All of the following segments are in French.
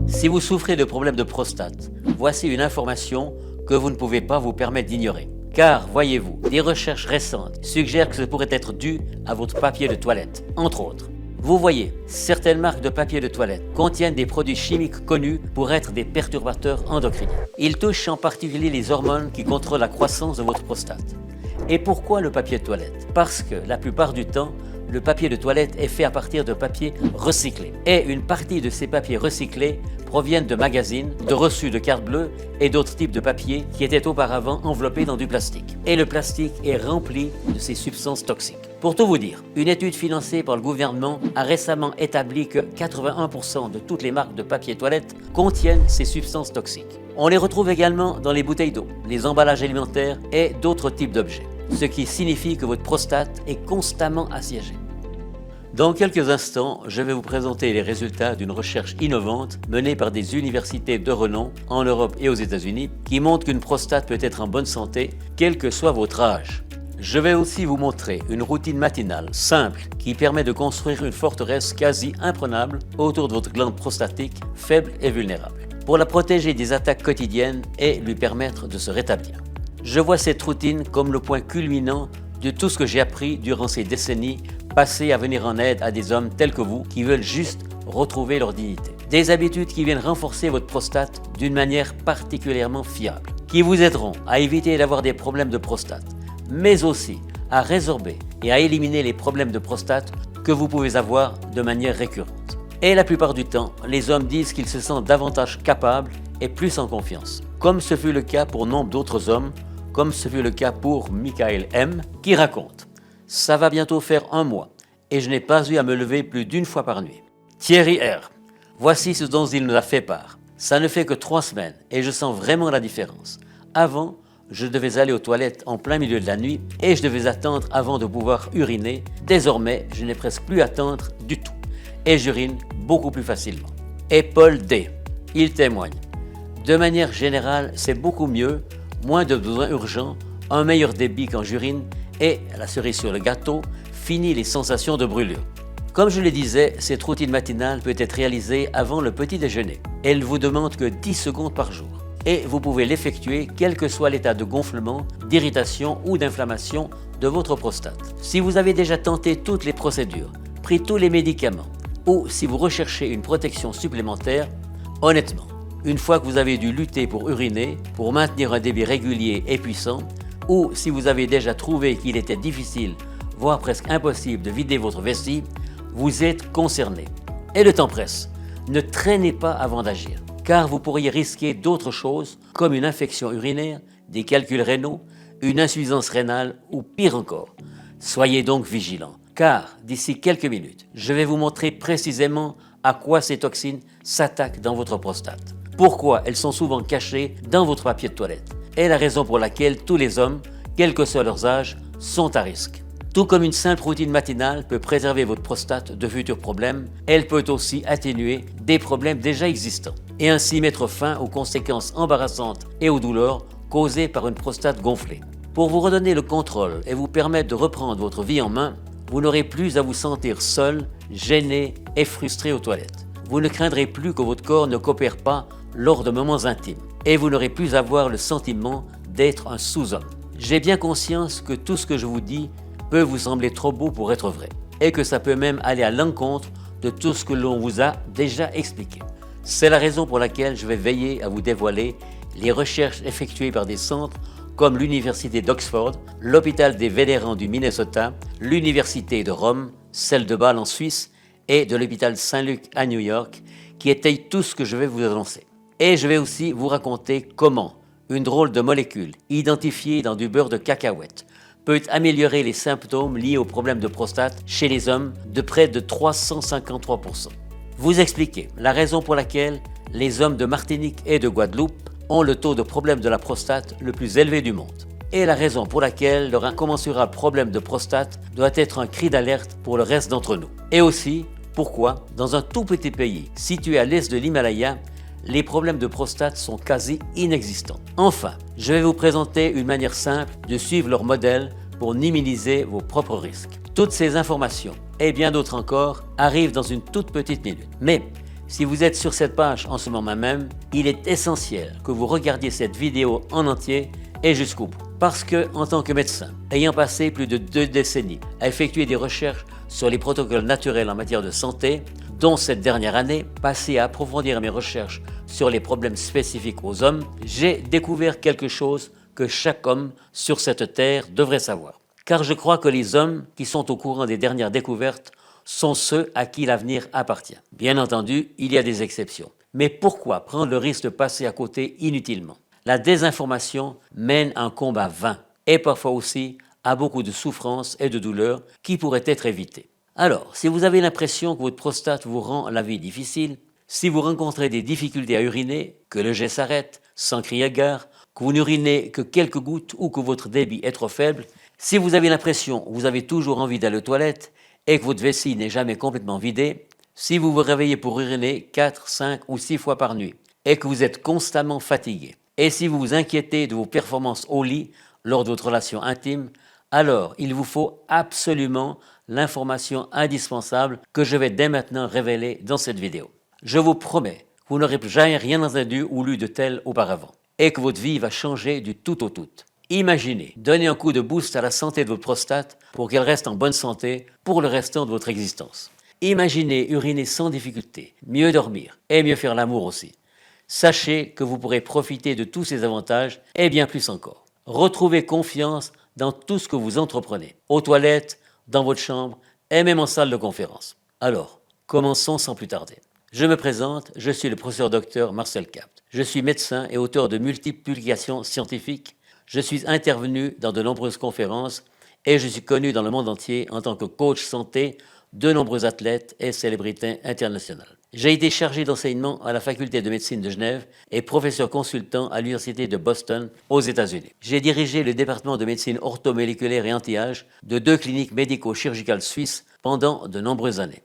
Si vous souffrez de problèmes de prostate, voici une information que vous ne pouvez pas vous permettre d'ignorer. Car, voyez-vous, des recherches récentes suggèrent que ce pourrait être dû à votre papier de toilette, entre autres. Vous voyez, certaines marques de papier de toilette contiennent des produits chimiques connus pour être des perturbateurs endocriniens. Ils touchent en particulier les hormones qui contrôlent la croissance de votre prostate. Et pourquoi le papier de toilette? Parce que la plupart du temps, le papier de toilette est fait à partir de papier recyclé. Et une partie de ces papiers recyclés proviennent de magazines, de reçus de cartes bleues et d'autres types de papier qui étaient auparavant enveloppés dans du plastique. Et le plastique est rempli de ces substances toxiques. Pour tout vous dire, une étude financée par le gouvernement a récemment établi que 81% de toutes les marques de papier toilette contiennent ces substances toxiques. On les retrouve également dans les bouteilles d'eau, les emballages alimentaires et d'autres types d'objets, ce qui signifie que votre prostate est constamment assiégée. Dans quelques instants, je vais vous présenter les résultats d'une recherche innovante menée par des universités de renom en Europe et aux États-Unis qui montre qu'une prostate peut être en bonne santé, quel que soit votre âge. Je vais aussi vous montrer une routine matinale simple qui permet de construire une forteresse quasi imprenable autour de votre glande prostatique faible et vulnérable, pour la protéger des attaques quotidiennes et lui permettre de se rétablir. Je vois cette routine comme le point culminant de tout ce que j'ai appris durant ces décennies passées à venir en aide à des hommes tels que vous qui veulent juste retrouver leur dignité. Des habitudes qui viennent renforcer votre prostate d'une manière particulièrement fiable, qui vous aideront à éviter d'avoir des problèmes de prostate, mais aussi à résorber et à éliminer les problèmes de prostate que vous pouvez avoir de manière récurrente. Et la plupart du temps, les hommes disent qu'ils se sentent davantage capables et plus en confiance, comme ce fut le cas pour nombre d'autres hommes, comme ce fut le cas pour Michael M, qui raconte « Ça va bientôt faire 1 mois et je n'ai pas eu à me lever plus d'1 fois par nuit. » Thierry R, voici ce dont il nous a fait part. « Ça ne fait que 3 semaines et je sens vraiment la différence. Avant, je devais aller aux toilettes en plein milieu de la nuit et je devais attendre avant de pouvoir uriner. Désormais, je n'ai presque plus à attendre du tout et j'urine beaucoup plus facilement. » Et Paul D, il témoigne. « De manière générale, c'est beaucoup mieux, moins de besoins urgents, un meilleur débit quand j'urine et, la cerise sur le gâteau, fini les sensations de brûlure. » Comme je le disais, cette routine matinale peut être réalisée avant le petit déjeuner. Elle ne vous demande que 10 secondes par jour. Et vous pouvez l'effectuer quel que soit l'état de gonflement, d'irritation ou d'inflammation de votre prostate. Si vous avez déjà tenté toutes les procédures, pris tous les médicaments, ou si vous recherchez une protection supplémentaire, honnêtement, une fois que vous avez dû lutter pour uriner, pour maintenir un débit régulier et puissant, ou si vous avez déjà trouvé qu'il était difficile, voire presque impossible de vider votre vessie, vous êtes concerné. Et le temps presse. Ne traînez pas avant d'agir, car vous pourriez risquer d'autres choses comme une infection urinaire, des calculs rénaux, une insuffisance rénale ou pire encore. Soyez donc vigilants, car d'ici quelques minutes, je vais vous montrer précisément à quoi ces toxines s'attaquent dans votre prostate, pourquoi elles sont souvent cachées dans votre papier de toilette, et la raison pour laquelle tous les hommes, quel que soit leur âge, sont à risque. Tout comme une simple routine matinale peut préserver votre prostate de futurs problèmes, elle peut aussi atténuer des problèmes déjà existants et ainsi mettre fin aux conséquences embarrassantes et aux douleurs causées par une prostate gonflée. Pour vous redonner le contrôle et vous permettre de reprendre votre vie en main, vous n'aurez plus à vous sentir seul, gêné et frustré aux toilettes. Vous ne craindrez plus que votre corps ne coopère pas lors de moments intimes et vous n'aurez plus à avoir le sentiment d'être un sous-homme. J'ai bien conscience que tout ce que je vous dis peut vous sembler trop beau pour être vrai et que ça peut même aller à l'encontre de tout ce que l'on vous a déjà expliqué. C'est la raison pour laquelle je vais veiller à vous dévoiler les recherches effectuées par des centres comme l'Université d'Oxford, l'Hôpital des Vétérans du Minnesota, l'Université de Rome, celle de Bâle en Suisse et de l'Hôpital Saint-Luc à New York, qui étayent tout ce que je vais vous annoncer. Et je vais aussi vous raconter comment une drôle de molécule identifiée dans du beurre de cacahuète peut améliorer les symptômes liés aux problèmes de prostate chez les hommes de près de 353%. Vous expliquer la raison pour laquelle les hommes de Martinique et de Guadeloupe ont le taux de problème de la prostate le plus élevé du monde et la raison pour laquelle leur incommensurable problème de prostate doit être un cri d'alerte pour le reste d'entre nous. Et aussi, pourquoi, dans un tout petit pays situé à l'est de l'Himalaya, les problèmes de prostate sont quasi inexistants. Enfin, je vais vous présenter une manière simple de suivre leur modèle pour minimiser vos propres risques. Toutes ces informations et bien d'autres encore arrivent dans une toute petite minute. Mais Si vous êtes sur cette page en ce moment même, il est essentiel que vous regardiez cette vidéo en entier et jusqu'au bout. Parce que, en tant que médecin, ayant passé plus de 2 décennies à effectuer des recherches sur les protocoles naturels en matière de santé, dont cette dernière année passée à approfondir mes recherches sur les problèmes spécifiques aux hommes, j'ai découvert quelque chose que chaque homme sur cette terre devrait savoir. Car je crois que les hommes qui sont au courant des dernières découvertes sont ceux à qui l'avenir appartient. Bien entendu, il y a des exceptions. Mais pourquoi prendre le risque de passer à côté inutilement? La désinformation mène un combat vain et parfois aussi à beaucoup de souffrances et de douleurs qui pourraient être évitées. Alors, si vous avez l'impression que votre prostate vous rend la vie difficile, si vous rencontrez des difficultés à uriner, que le jet s'arrête sans crier gare, que vous n'urinez que quelques gouttes ou que votre débit est trop faible, si vous avez l'impression que vous avez toujours envie d'aller aux toilettes et que votre vessie n'est jamais complètement vidée, si vous vous réveillez pour uriner 4, 5 ou 6 fois par nuit et que vous êtes constamment fatigué, et si vous vous inquiétez de vos performances au lit lors de votre relation intime, alors il vous faut absolument l'information indispensable que je vais dès maintenant révéler dans cette vidéo. Je vous promets que vous n'aurez jamais rien entendu ou lu de tel auparavant et que votre vie va changer du tout au tout. Imaginez donner un coup de boost à la santé de votre prostate pour qu'elle reste en bonne santé pour le restant de votre existence. Imaginez uriner sans difficulté, mieux dormir et mieux faire l'amour aussi. Sachez que vous pourrez profiter de tous ces avantages et bien plus encore. Retrouvez confiance dans tout ce que vous entreprenez, aux toilettes, dans votre chambre et même en salle de conférence. Alors, commençons sans plus tarder. Je me présente, je suis le professeur docteur Marcel Capt. Je suis médecin et auteur de multiples publications scientifiques. Je suis intervenu dans de nombreuses conférences et je suis connu dans le monde entier en tant que coach santé de nombreux athlètes et célébrités internationales. J'ai été chargé d'enseignement à la faculté de médecine de Genève et professeur consultant à l'université de Boston aux États-Unis. J'ai dirigé le département de médecine orthomoléculaire et anti-âge de 2 cliniques médico-chirurgicales suisses pendant de nombreuses années.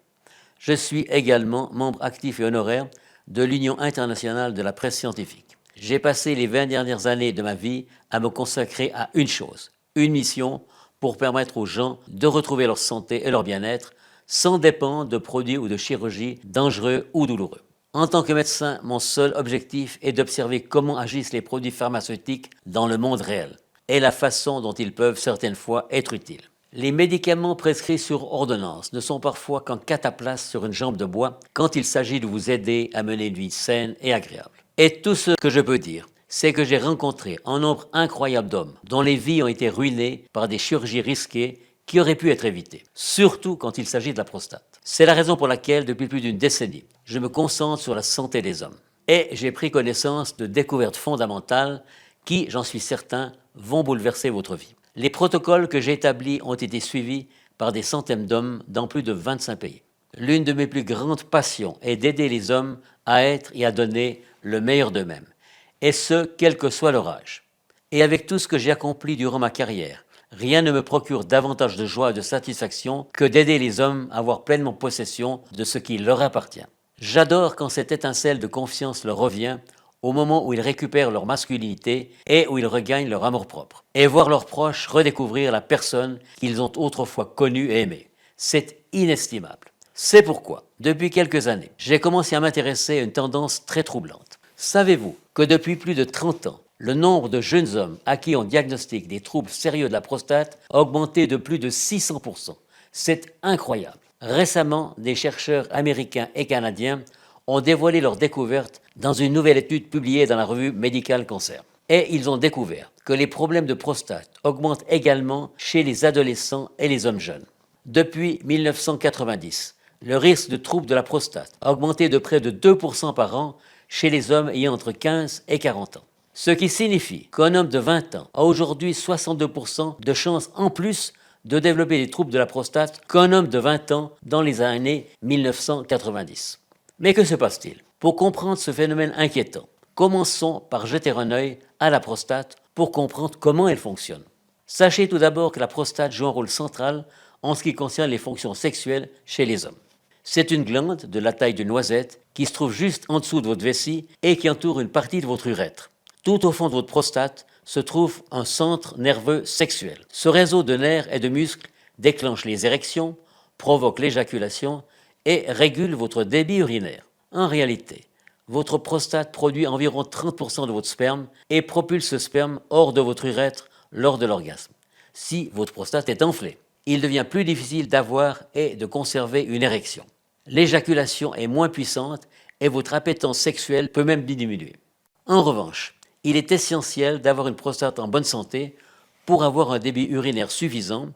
Je suis également membre actif et honoraire de l'Union internationale de la presse scientifique. J'ai passé les 20 dernières années de ma vie à me consacrer à une chose, une mission pour permettre aux gens de retrouver leur santé et leur bien-être sans dépendre de produits ou de chirurgies dangereux ou douloureux. En tant que médecin, mon seul objectif est d'observer comment agissent les produits pharmaceutiques dans le monde réel et la façon dont ils peuvent certaines fois être utiles. Les médicaments prescrits sur ordonnance ne sont parfois qu'un cataplasme sur une jambe de bois quand il s'agit de vous aider à mener une vie saine et agréable. Et tout ce que je peux dire, c'est que j'ai rencontré un nombre incroyable d'hommes dont les vies ont été ruinées par des chirurgies risquées qui auraient pu être évitées, surtout quand il s'agit de la prostate. C'est la raison pour laquelle, depuis plus d'une décennie, je me concentre sur la santé des hommes. Et j'ai pris connaissance de découvertes fondamentales qui, j'en suis certain, vont bouleverser votre vie. Les protocoles que j'ai établis ont été suivis par des centaines d'hommes dans plus de 25 pays. L'une de mes plus grandes passions est d'aider les hommes à être et à donner le meilleur d'eux-mêmes, et ce, quel que soit leur âge. Et avec tout ce que j'ai accompli durant ma carrière, rien ne me procure davantage de joie et de satisfaction que d'aider les hommes à avoir pleinement possession de ce qui leur appartient. J'adore quand cette étincelle de confiance leur revient au moment où ils récupèrent leur masculinité et où ils regagnent leur amour-propre, et voir leurs proches redécouvrir la personne qu'ils ont autrefois connue et aimée. C'est inestimable. C'est pourquoi, depuis quelques années, j'ai commencé à m'intéresser à une tendance très troublante. Savez-vous que depuis plus de 30 ans, le nombre de jeunes hommes à qui on diagnostique des troubles sérieux de la prostate a augmenté de plus de 600%. C'est incroyable. Récemment, des chercheurs américains et canadiens ont dévoilé leurs découvertes dans une nouvelle étude publiée dans la revue Medical Cancer. Et ils ont découvert que les problèmes de prostate augmentent également chez les adolescents et les hommes jeunes. Depuis 1990, le risque de troubles de la prostate a augmenté de près de 2% par an chez les hommes ayant entre 15 et 40 ans. Ce qui signifie qu'un homme de 20 ans a aujourd'hui 62% de chances en plus de développer des troubles de la prostate qu'un homme de 20 ans dans les années 1990. Mais que se passe-t-il? Pour comprendre ce phénomène inquiétant, commençons par jeter un œil à la prostate pour comprendre comment elle fonctionne. Sachez tout d'abord que la prostate joue un rôle central en ce qui concerne les fonctions sexuelles chez les hommes. C'est une glande de la taille d'une noisette qui se trouve juste en dessous de votre vessie et qui entoure une partie de votre urètre. Tout au fond de votre prostate se trouve un centre nerveux sexuel. Ce réseau de nerfs et de muscles déclenche les érections, provoque l'éjaculation et régule votre débit urinaire. En réalité, votre prostate produit environ 30% de votre sperme et propulse ce sperme hors de votre urètre lors de l'orgasme. Si votre prostate est enflée, il devient plus difficile d'avoir et de conserver une érection. L'éjaculation est moins puissante et votre appétence sexuelle peut même diminuer. En revanche, il est essentiel d'avoir une prostate en bonne santé pour avoir un débit urinaire suffisant,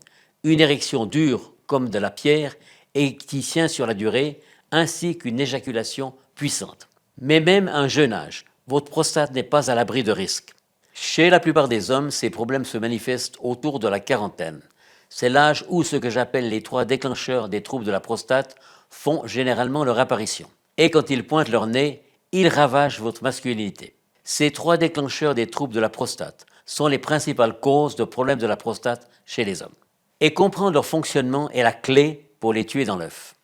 une érection dure comme de la pierre et qui tient sur la durée, ainsi qu'une éjaculation puissante. Mais même à un jeune âge, votre prostate n'est pas à l'abri de risques. Chez la plupart des hommes, ces problèmes se manifestent autour de la quarantaine. C'est l'âge où ce que j'appelle les 3 déclencheurs des troubles de la prostate font généralement leur apparition. Et quand ils pointent leur nez, ils ravagent votre masculinité. Ces 3 déclencheurs des troubles de la prostate sont les principales causes de problèmes de la prostate chez les hommes. Et comprendre leur fonctionnement est la clé pour les tuer dans l'œuf.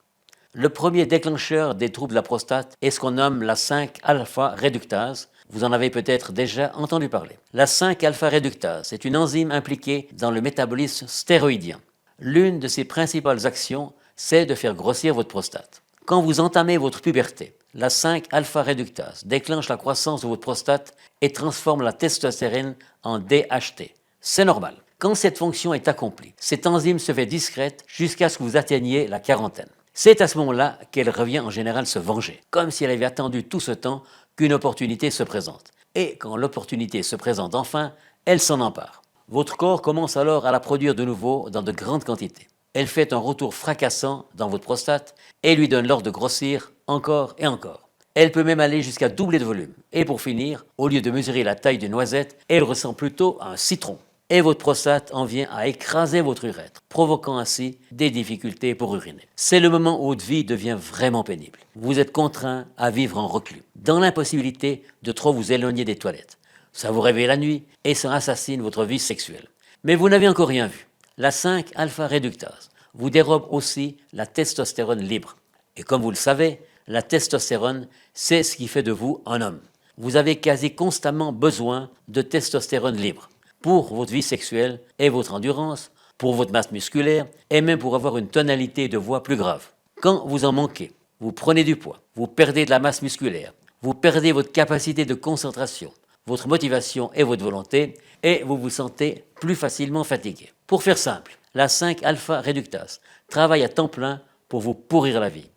Le premier déclencheur des troubles de la prostate est ce qu'on nomme la 5-alpha-réductase. Vous en avez peut-être déjà entendu parler. La 5-alpha-réductase est une enzyme impliquée dans le métabolisme stéroïdien. L'une de ses principales actions, c'est de faire grossir votre prostate. Quand vous entamez votre puberté, la 5-alpha-réductase déclenche la croissance de votre prostate et transforme la testostérone en DHT. C'est normal. Quand cette fonction est accomplie, cette enzyme se fait discrète jusqu'à ce que vous atteigniez la quarantaine. C'est à ce moment-là qu'elle revient en général se venger, comme si elle avait attendu tout ce temps qu'une opportunité se présente. Et quand l'opportunité se présente enfin, elle s'en empare. Votre corps commence alors à la produire de nouveau dans de grandes quantités. Elle fait un retour fracassant dans votre prostate et lui donne l'ordre de grossir encore et encore. Elle peut même aller jusqu'à doubler de volume. Et pour finir, au lieu de mesurer la taille d'une noisette, elle ressemble plutôt à un citron. Et votre prostate en vient à écraser votre urètre, provoquant ainsi des difficultés pour uriner. C'est le moment où votre vie devient vraiment pénible. Vous êtes contraint à vivre en reclus, dans l'impossibilité de trop vous éloigner des toilettes. Ça vous réveille la nuit et ça assassine votre vie sexuelle. Mais vous n'avez encore rien vu. La 5-alpha-réductase vous dérobe aussi la testostérone libre. Et comme vous le savez, la testostérone, c'est ce qui fait de vous un homme. Vous avez quasi constamment besoin de testostérone libre pour votre vie sexuelle et votre endurance, pour votre masse musculaire et même pour avoir une tonalité de voix plus grave. Quand vous en manquez, vous prenez du poids, vous perdez de la masse musculaire, vous perdez votre capacité de concentration, votre motivation et votre volonté et vous vous sentez plus facilement fatigué. Pour faire simple, la 5-alpha-réductase travaille à temps plein pour vous pourrir la vie.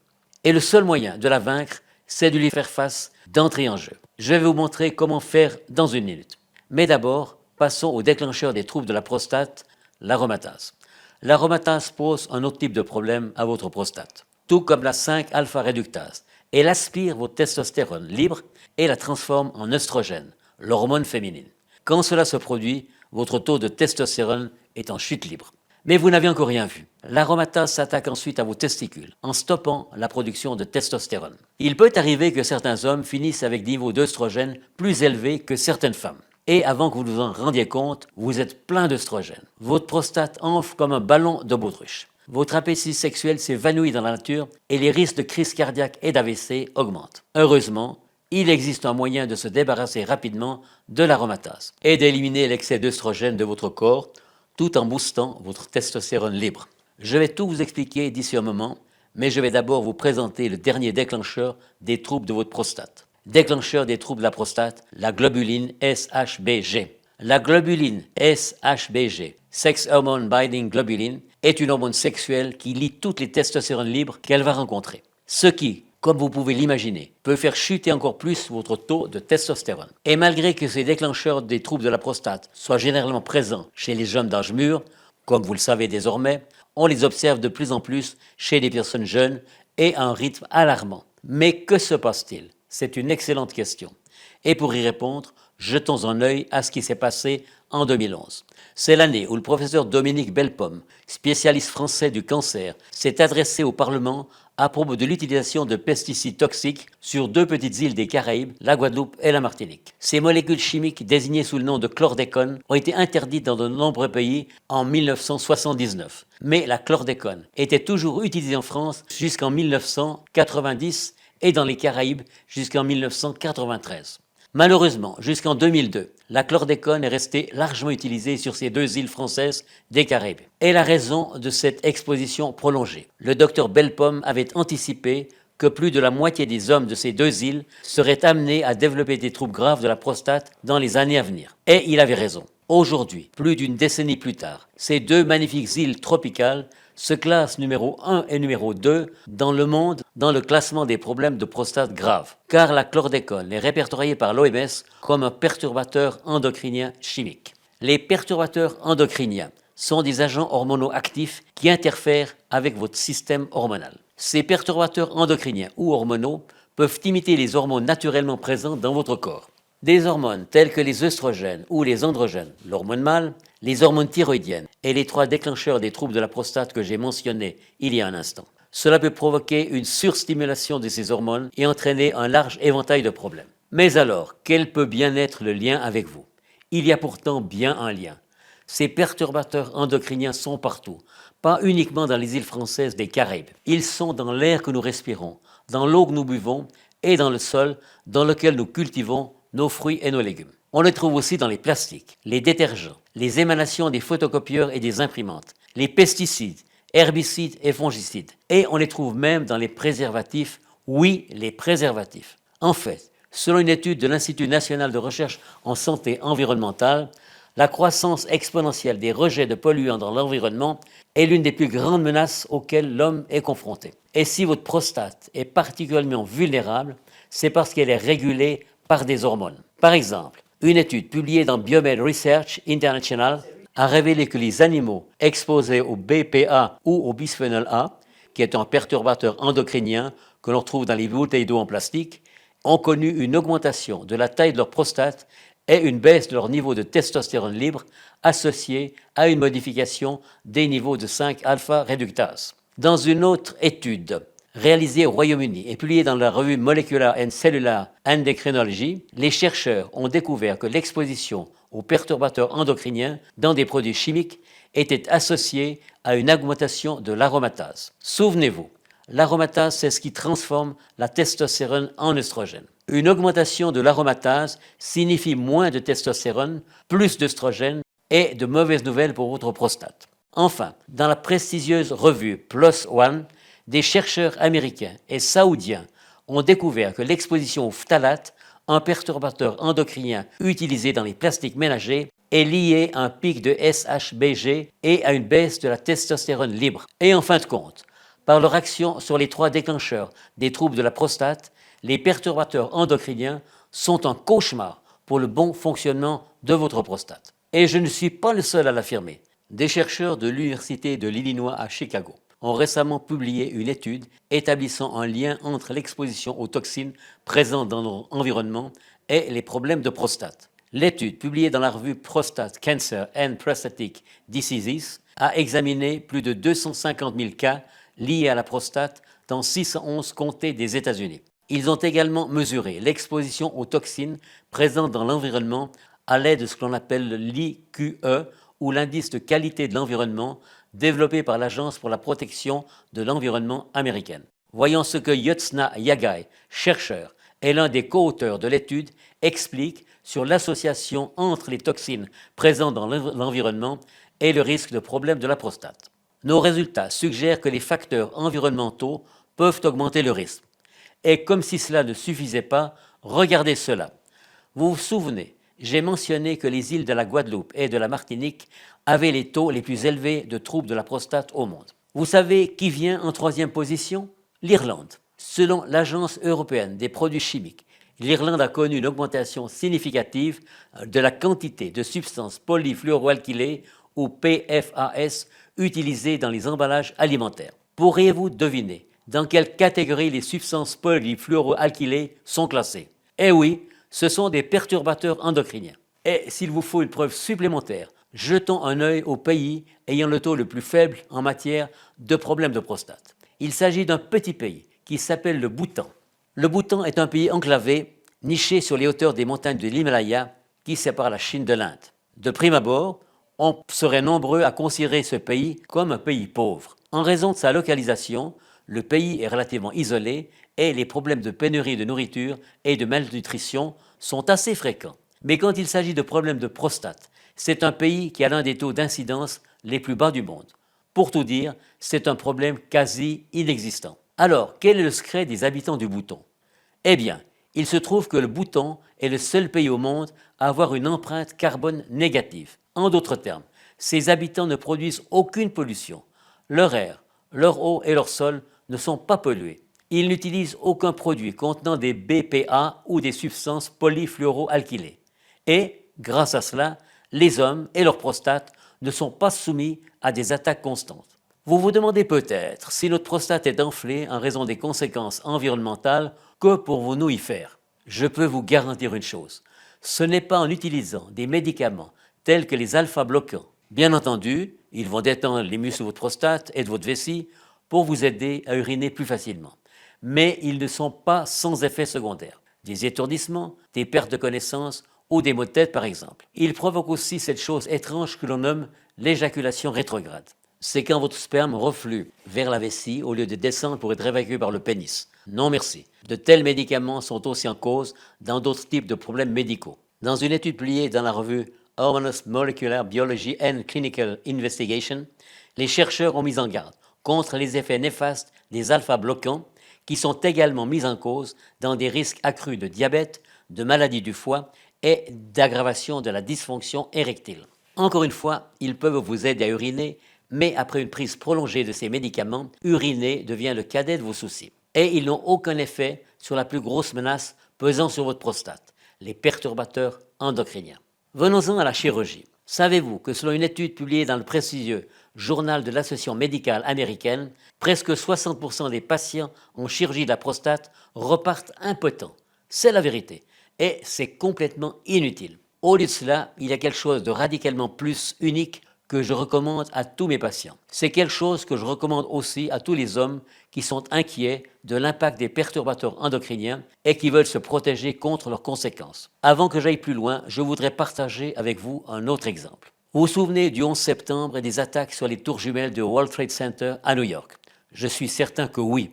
Et le seul moyen de la vaincre, c'est de lui faire face d'entrée en jeu. Je vais vous montrer comment faire dans une minute. Mais d'abord, passons au déclencheur des troubles de la prostate, l'aromatase. L'aromatase pose un autre type de problème à votre prostate. Tout comme la 5-alpha-réductase, elle aspire votre testostérone libre et la transforme en œstrogène, l'hormone féminine. Quand cela se produit, votre taux de testostérone est en chute libre. Mais vous n'avez encore rien vu. L'aromatase s'attaque ensuite à vos testicules en stoppant la production de testostérone. Il peut arriver que certains hommes finissent avec des niveaux d'œstrogène plus élevés que certaines femmes. Et avant que vous vous en rendiez compte, vous êtes plein d'œstrogène. Votre prostate enfle comme un ballon de baudruche. Votre appétit sexuel s'évanouit dans la nature et les risques de crise cardiaque et d'AVC augmentent. Heureusement, il existe un moyen de se débarrasser rapidement de l'aromatase et d'éliminer l'excès d'œstrogène de votre corps tout en boostant votre testostérone libre. Je vais tout vous expliquer d'ici un moment, mais je vais d'abord vous présenter le dernier déclencheur des troubles de votre prostate. Déclencheur des troubles de la prostate, la globuline SHBG. La globuline SHBG, Sex Hormone Binding Globulin, est une hormone sexuelle qui lie toutes les testostérones libres qu'elle va rencontrer. Ce qui, comme vous pouvez l'imaginer, peut faire chuter encore plus votre taux de testostérone. Et malgré que ces déclencheurs des troubles de la prostate soient généralement présents chez les jeunes d'âge mûr, comme vous le savez désormais, on les observe de plus en plus chez les personnes jeunes et à un rythme alarmant. Mais que se passe-t-il? C'est une excellente question. Et pour y répondre, jetons un œil à ce qui s'est passé en 2011. C'est l'année où le professeur Dominique Bellepomme, spécialiste français du cancer, s'est adressé au Parlement à propos de l'utilisation de pesticides toxiques sur 2 petites îles des Caraïbes, la Guadeloupe et la Martinique. Ces molécules chimiques, désignées sous le nom de chlordécone, ont été interdites dans de nombreux pays en 1979. Mais la chlordécone était toujours utilisée en France jusqu'en 1990 et dans les Caraïbes jusqu'en 1993. Malheureusement, jusqu'en 2002, la chlordécone est restée largement utilisée sur ces 2 îles françaises des Caraïbes. Et la raison de cette exposition prolongée, le docteur Bellepomme avait anticipé que plus de la moitié des hommes de ces deux îles seraient amenés à développer des troubles graves de la prostate dans les années à venir. Et il avait raison. Aujourd'hui, plus d'une décennie plus tard, ces deux magnifiques îles tropicales se classent numéro 1 et numéro 2 dans le monde dans le classement des problèmes de prostate graves, car la chlordécone est répertoriée par l'OMS comme un perturbateur endocrinien chimique. Les perturbateurs endocriniens sont des agents hormonaux actifs qui interfèrent avec votre système hormonal. Ces perturbateurs endocriniens ou hormonaux peuvent imiter les hormones naturellement présentes dans votre corps. Des hormones telles que les œstrogènes ou les androgènes, l'hormone mâle, les hormones thyroïdiennes et les trois déclencheurs des troubles de la prostate que j'ai mentionnés il y a un instant. Cela peut provoquer une surstimulation de ces hormones et entraîner un large éventail de problèmes. Mais alors, quel peut bien être le lien avec vous? Il y a pourtant bien un lien. Ces perturbateurs endocriniens sont partout, pas uniquement dans les îles françaises des Caraïbes. Ils sont dans l'air que nous respirons, dans l'eau que nous buvons et dans le sol dans lequel nous cultivons nos fruits et nos légumes. On les trouve aussi dans les plastiques, les détergents, les émanations des photocopieurs et des imprimantes, les pesticides, herbicides et fongicides. Et on les trouve même dans les préservatifs, oui, les préservatifs. En fait, selon une étude de l'Institut national de recherche en santé environnementale, la croissance exponentielle des rejets de polluants dans l'environnement est l'une des plus grandes menaces auxquelles l'homme est confronté. Et si votre prostate est particulièrement vulnérable, c'est parce qu'elle est régulée par des hormones. Par exemple, une étude publiée dans Biomed Research International a révélé que les animaux exposés au BPA ou au bisphénol A, qui est un perturbateur endocrinien que l'on trouve dans les bouteilles d'eau en plastique, ont connu une augmentation de la taille de leur prostate et une baisse de leur niveau de testostérone libre associée à une modification des niveaux de 5-alpha-réductase. Dans une autre étude réalisée au Royaume-Uni et publiée dans la revue Molecular and Cellular Endocrinology, les chercheurs ont découvert que l'exposition aux perturbateurs endocriniens dans des produits chimiques était associée à une augmentation de l'aromatase. Souvenez-vous, l'aromatase, c'est ce qui transforme la testostérone en œstrogène. Une augmentation de l'aromatase signifie moins de testostérone, plus d'œstrogène et de mauvaises nouvelles pour votre prostate. Enfin, dans la prestigieuse revue PLOS ONE, des chercheurs américains et saoudiens ont découvert que l'exposition au phtalate, un perturbateur endocrinien utilisé dans les plastiques ménagers, est liée à un pic de SHBG et à une baisse de la testostérone libre. Et en fin de compte, par leur action sur les trois déclencheurs des troubles de la prostate, les perturbateurs endocriniens sont un cauchemar pour le bon fonctionnement de votre prostate. Et je ne suis pas le seul à l'affirmer. Des chercheurs de l'Université de l'Illinois à Chicago ont récemment publié une étude établissant un lien entre l'exposition aux toxines présentes dans notre environnement et les problèmes de prostate. L'étude, publiée dans la revue Prostate Cancer and Prostatic Diseases, a examiné plus de 250 000 cas liés à la prostate dans 611 comtés des États-Unis. Ils ont également mesuré l'exposition aux toxines présentes dans l'environnement à l'aide de ce que l'on appelle l'IQE, ou l'indice de qualité de l'environnement, développé par l'Agence pour la protection de l'environnement américaine. Voyons ce que Yotsna Yagai, chercheur et l'un des co-auteurs de l'étude, explique sur l'association entre les toxines présentes dans l'environnement et le risque de problème de la prostate. Nos résultats suggèrent que les facteurs environnementaux peuvent augmenter le risque. Et comme si cela ne suffisait pas, regardez cela. Vous vous souvenez, j'ai mentionné que les îles de la Guadeloupe et de la Martinique avaient les taux les plus élevés de troubles de la prostate au monde. Vous savez qui vient en troisième position? L'Irlande. Selon l'Agence européenne des produits chimiques, l'Irlande a connu une augmentation significative de la quantité de substances polyfluoroalkylées ou PFAS utilisées dans les emballages alimentaires. Pourriez-vous deviner dans quelle catégorie les substances polyfluoroalkylées sont classées? Eh oui, ce sont des perturbateurs endocriniens. Et s'il vous faut une preuve supplémentaire, jetons un œil au pays ayant le taux le plus faible en matière de problèmes de prostate. Il s'agit d'un petit pays qui s'appelle le Bhoutan. Le Bhoutan est un pays enclavé, niché sur les hauteurs des montagnes de l'Himalaya qui séparent la Chine de l'Inde. De prime abord, on serait nombreux à considérer ce pays comme un pays pauvre. En raison de sa localisation, le pays est relativement isolé et les problèmes de pénurie de nourriture et de malnutrition sont assez fréquents. Mais quand il s'agit de problèmes de prostate, c'est un pays qui a l'un des taux d'incidence les plus bas du monde. Pour tout dire, c'est un problème quasi inexistant. Alors, quel est le secret des habitants du bouton? Eh bien, il se trouve que le Bhoutan est le seul pays au monde à avoir une empreinte carbone négative. En d'autres termes, ses habitants ne produisent aucune pollution. Leur air, leur eau et leur sol ne sont pas pollués. Ils n'utilisent aucun produit contenant des BPA ou des substances polyfluoroalkylées. Et, grâce à cela, les hommes et leurs prostates ne sont pas soumis à des attaques constantes. Vous vous demandez peut-être si notre prostate est enflée en raison des conséquences environnementales, que pourrions-nous y faire? Je peux vous garantir une chose, ce n'est pas en utilisant des médicaments tels que les alpha-bloquants. Bien entendu, ils vont détendre les muscles de votre prostate et de votre vessie pour vous aider à uriner plus facilement. Mais ils ne sont pas sans effets secondaires. Des étourdissements, des pertes de connaissance ou des maux de tête par exemple. Ils provoquent aussi cette chose étrange que l'on nomme l'éjaculation rétrograde. C'est quand votre sperme reflue vers la vessie au lieu de descendre pour être évacué par le pénis. Non merci. De tels médicaments sont aussi en cause dans d'autres types de problèmes médicaux. Dans une étude publiée dans la revue Hormones Molecular Biology and Clinical Investigation, les chercheurs ont mis en garde contre les effets néfastes des alpha-bloquants qui sont également mis en cause dans des risques accrus de diabète, de maladies du foie et d'aggravation de la dysfonction érectile. Encore une fois, ils peuvent vous aider à uriner, mais après une prise prolongée de ces médicaments, uriner devient le cadet de vos soucis. Et ils n'ont aucun effet sur la plus grosse menace pesant sur votre prostate, les perturbateurs endocriniens. Venons-en à la chirurgie. Savez-vous que selon une étude publiée dans le prestigieux Journal de l'Association médicale américaine, presque 60% des patients en chirurgie de la prostate repartent impotents? C'est la vérité. Et c'est complètement inutile. Au lieu de cela, il y a quelque chose de radicalement plus unique que je recommande à tous mes patients. C'est quelque chose que je recommande aussi à tous les hommes qui sont inquiets de l'impact des perturbateurs endocriniens et qui veulent se protéger contre leurs conséquences. Avant que j'aille plus loin, je voudrais partager avec vous un autre exemple. Vous vous souvenez du 11 septembre et des attaques sur les tours jumelles du World Trade Center à New York? Je suis certain que oui.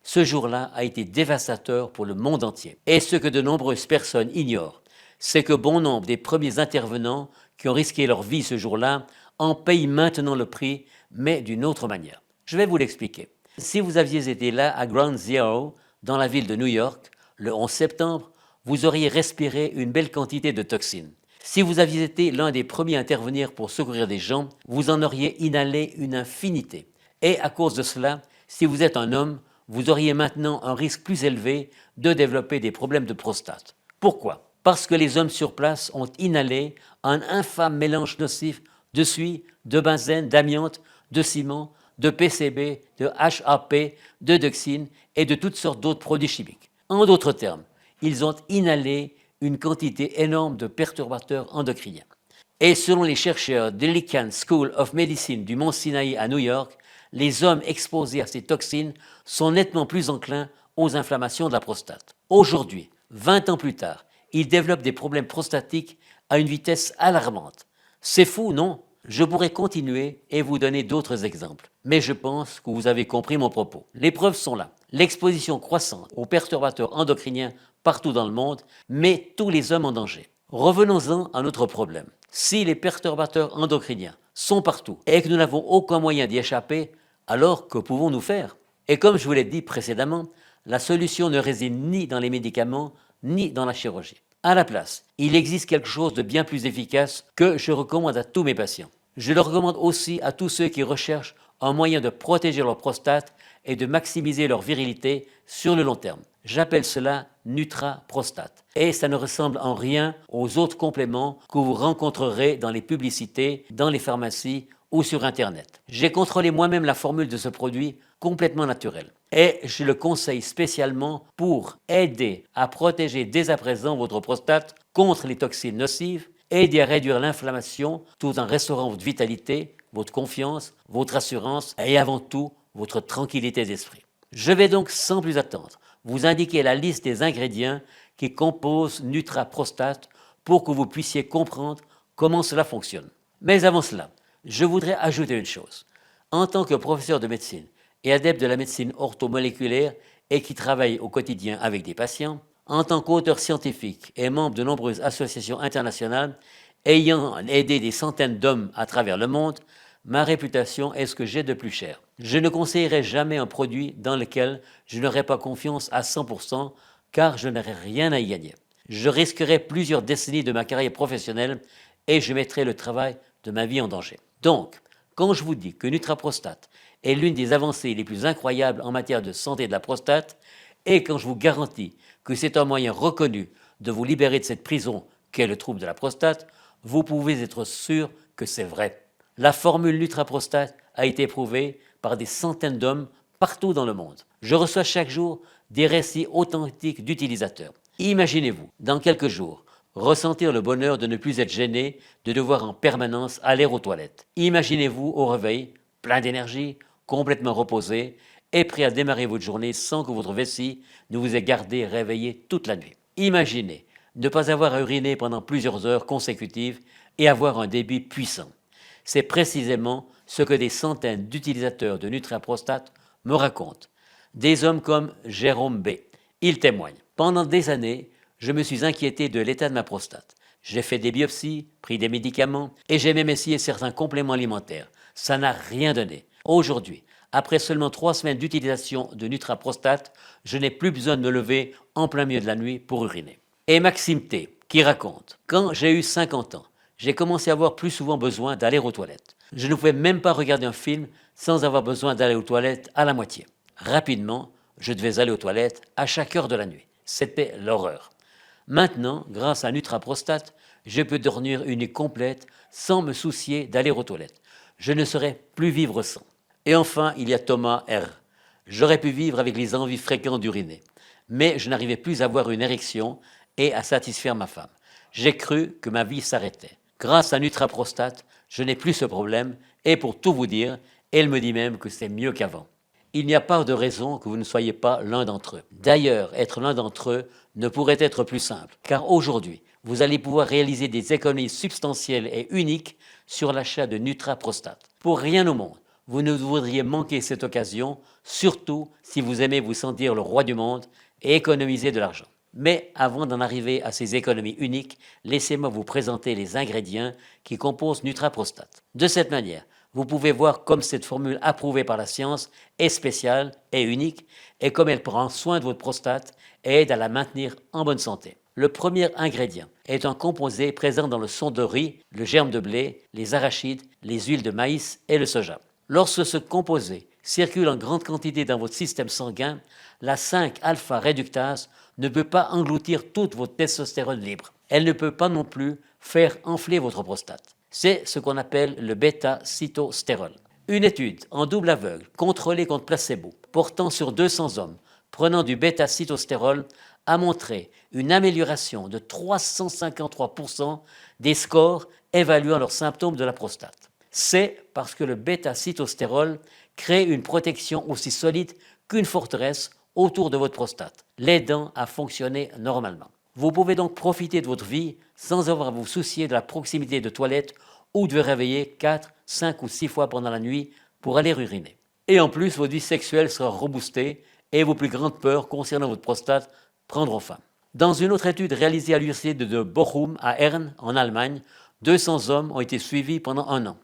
Ce jour-là a été dévastateur pour le monde entier. Et ce que de nombreuses personnes ignorent, c'est que bon nombre des premiers intervenants qui ont risqué leur vie ce jour-là en payent maintenant le prix, mais d'une autre manière. Je vais vous l'expliquer. Si vous aviez été là à Ground Zero, dans la ville de New York, le 11 septembre, vous auriez respiré une belle quantité de toxines. Si vous aviez été l'un des premiers à intervenir pour secourir des gens, vous en auriez inhalé une infinité. Et à cause de cela, si vous êtes un homme, vous auriez maintenant un risque plus élevé de développer des problèmes de prostate. Pourquoi? Parce que les hommes sur place ont inhalé un infâme mélange nocif de suie, de benzène, d'amiante, de ciment, de PCB, de HAP, de dioxine et de toutes sortes d'autres produits chimiques. En d'autres termes, ils ont inhalé une quantité énorme de perturbateurs endocriniens. Et selon les chercheurs de l'Icahn School of Medicine du Mont Sinaï à New York, les hommes exposés à ces toxines sont nettement plus enclins aux inflammations de la prostate. Aujourd'hui, 20 ans plus tard, ils développent des problèmes prostatiques à une vitesse alarmante. C'est fou, non? Je pourrais continuer et vous donner d'autres exemples, mais je pense que vous avez compris mon propos. Les preuves sont là. L'exposition croissante aux perturbateurs endocriniens partout dans le monde met tous les hommes en danger. Revenons-en à notre problème. Si les perturbateurs endocriniens sont partout et que nous n'avons aucun moyen d'y échapper, alors que pouvons-nous faire? Et comme je vous l'ai dit précédemment, la solution ne réside ni dans les médicaments ni dans la chirurgie. À la place, il existe quelque chose de bien plus efficace que je recommande à tous mes patients. Je le recommande aussi à tous ceux qui recherchent un moyen de protéger leur prostate et de maximiser leur virilité sur le long terme. J'appelle cela Nutra-Prostate. Et ça ne ressemble en rien aux autres compléments que vous rencontrerez dans les publicités, dans les pharmacies ou sur Internet. J'ai contrôlé moi-même la formule de ce produit complètement naturel. Et je le conseille spécialement pour aider à protéger dès à présent votre prostate contre les toxines nocives, aider à réduire l'inflammation tout en restaurant votre vitalité, votre confiance, votre assurance et avant tout votre tranquillité d'esprit. Je vais donc sans plus attendre vous indiquer la liste des ingrédients qui composent Nutra Prostate pour que vous puissiez comprendre comment cela fonctionne. Mais avant cela, je voudrais ajouter une chose. En tant que professeur de médecine et adepte de la médecine orthomoléculaire et qui travaille au quotidien avec des patients, en tant qu'auteur scientifique et membre de nombreuses associations internationales ayant aidé des centaines d'hommes à travers le monde, ma réputation est ce que j'ai de plus cher. Je ne conseillerais jamais un produit dans lequel je n'aurais pas confiance à 100% car je n'aurais rien à y gagner. Je risquerais plusieurs décennies de ma carrière professionnelle et je mettrais le travail de ma vie en danger. Donc, quand je vous dis que Nutraprostate est l'une des avancées les plus incroyables en matière de santé de la prostate, et quand je vous garantis que c'est un moyen reconnu de vous libérer de cette prison qu'est le trouble de la prostate, vous pouvez être sûr que c'est vrai. La formule Nutraprostate a été prouvée par des centaines d'hommes partout dans le monde. Je reçois chaque jour des récits authentiques d'utilisateurs. Imaginez-vous, dans quelques jours, ressentir le bonheur de ne plus être gêné, de devoir en permanence aller aux toilettes. Imaginez-vous au réveil, plein d'énergie, complètement reposé et prêt à démarrer votre journée sans que votre vessie ne vous ait gardé réveillé toute la nuit. Imaginez ne pas avoir à uriner pendant plusieurs heures consécutives et avoir un débit puissant. C'est précisément ce que des centaines d'utilisateurs de Nutraprostate me racontent. Des hommes comme Jérôme B. Il témoigne. Pendant des années, je me suis inquiété de l'état de ma prostate. J'ai fait des biopsies, pris des médicaments et j'ai même essayé certains compléments alimentaires. Ça n'a rien donné. Aujourd'hui, après seulement 3 semaines d'utilisation de Nutraprostate, je n'ai plus besoin de me lever en plein milieu de la nuit pour uriner. Et Maxime T, qui raconte « Quand j'ai eu 50 ans, j'ai commencé à avoir plus souvent besoin d'aller aux toilettes. Je ne pouvais même pas regarder un film sans avoir besoin d'aller aux toilettes à la moitié. Rapidement, je devais aller aux toilettes à chaque heure de la nuit. C'était l'horreur. Maintenant, grâce à Nutraprostate, je peux dormir une nuit complète sans me soucier d'aller aux toilettes. Je ne saurais plus vivre sans. » Et enfin, il y a Thomas R. J'aurais pu vivre avec les envies fréquentes d'uriner, mais je n'arrivais plus à avoir une érection et à satisfaire ma femme. J'ai cru que ma vie s'arrêtait. Grâce à Nutraprostate, je n'ai plus ce problème et pour tout vous dire, elle me dit même que c'est mieux qu'avant. Il n'y a pas de raison que vous ne soyez pas l'un d'entre eux. D'ailleurs, être l'un d'entre eux ne pourrait être plus simple, car aujourd'hui, vous allez pouvoir réaliser des économies substantielles et uniques sur l'achat de Nutraprostate. Pour rien au monde, vous ne voudriez manquer cette occasion, surtout si vous aimez vous sentir le roi du monde et économiser de l'argent. Mais avant d'en arriver à ces économies uniques, laissez-moi vous présenter les ingrédients qui composent Nutraprostate. De cette manière, vous pouvez voir comme cette formule approuvée par la science est spéciale et unique et comme elle prend soin de votre prostate et aide à la maintenir en bonne santé. Le premier ingrédient est un composé présent dans le son de riz, le germe de blé, les arachides, les huiles de maïs et le soja. Lorsque ce composé circule en grande quantité dans votre système sanguin, la 5-alpha-réductase ne peut pas engloutir toute votre testostérone libre. Elle ne peut pas non plus faire enfler votre prostate. C'est ce qu'on appelle le bêta-cytostérol. Une étude en double aveugle, contrôlée contre placebo, portant sur 200 hommes prenant du bêta-cytostérol, a montré une amélioration de 353% des scores évaluant leurs symptômes de la prostate. C'est parce que le bêta-cytostérol crée une protection aussi solide qu'une forteresse autour de votre prostate, l'aidant à fonctionner normalement. Vous pouvez donc profiter de votre vie sans avoir à vous soucier de la proximité de toilettes ou de vous réveiller 4, 5 ou 6 fois pendant la nuit pour aller uriner. Et en plus, votre vie sexuelle sera reboostée et vos plus grandes peurs concernant votre prostate prendront fin. Dans une autre étude réalisée à l'université de Bochum à Herne, en Allemagne, 200 hommes ont été suivis pendant 1 an.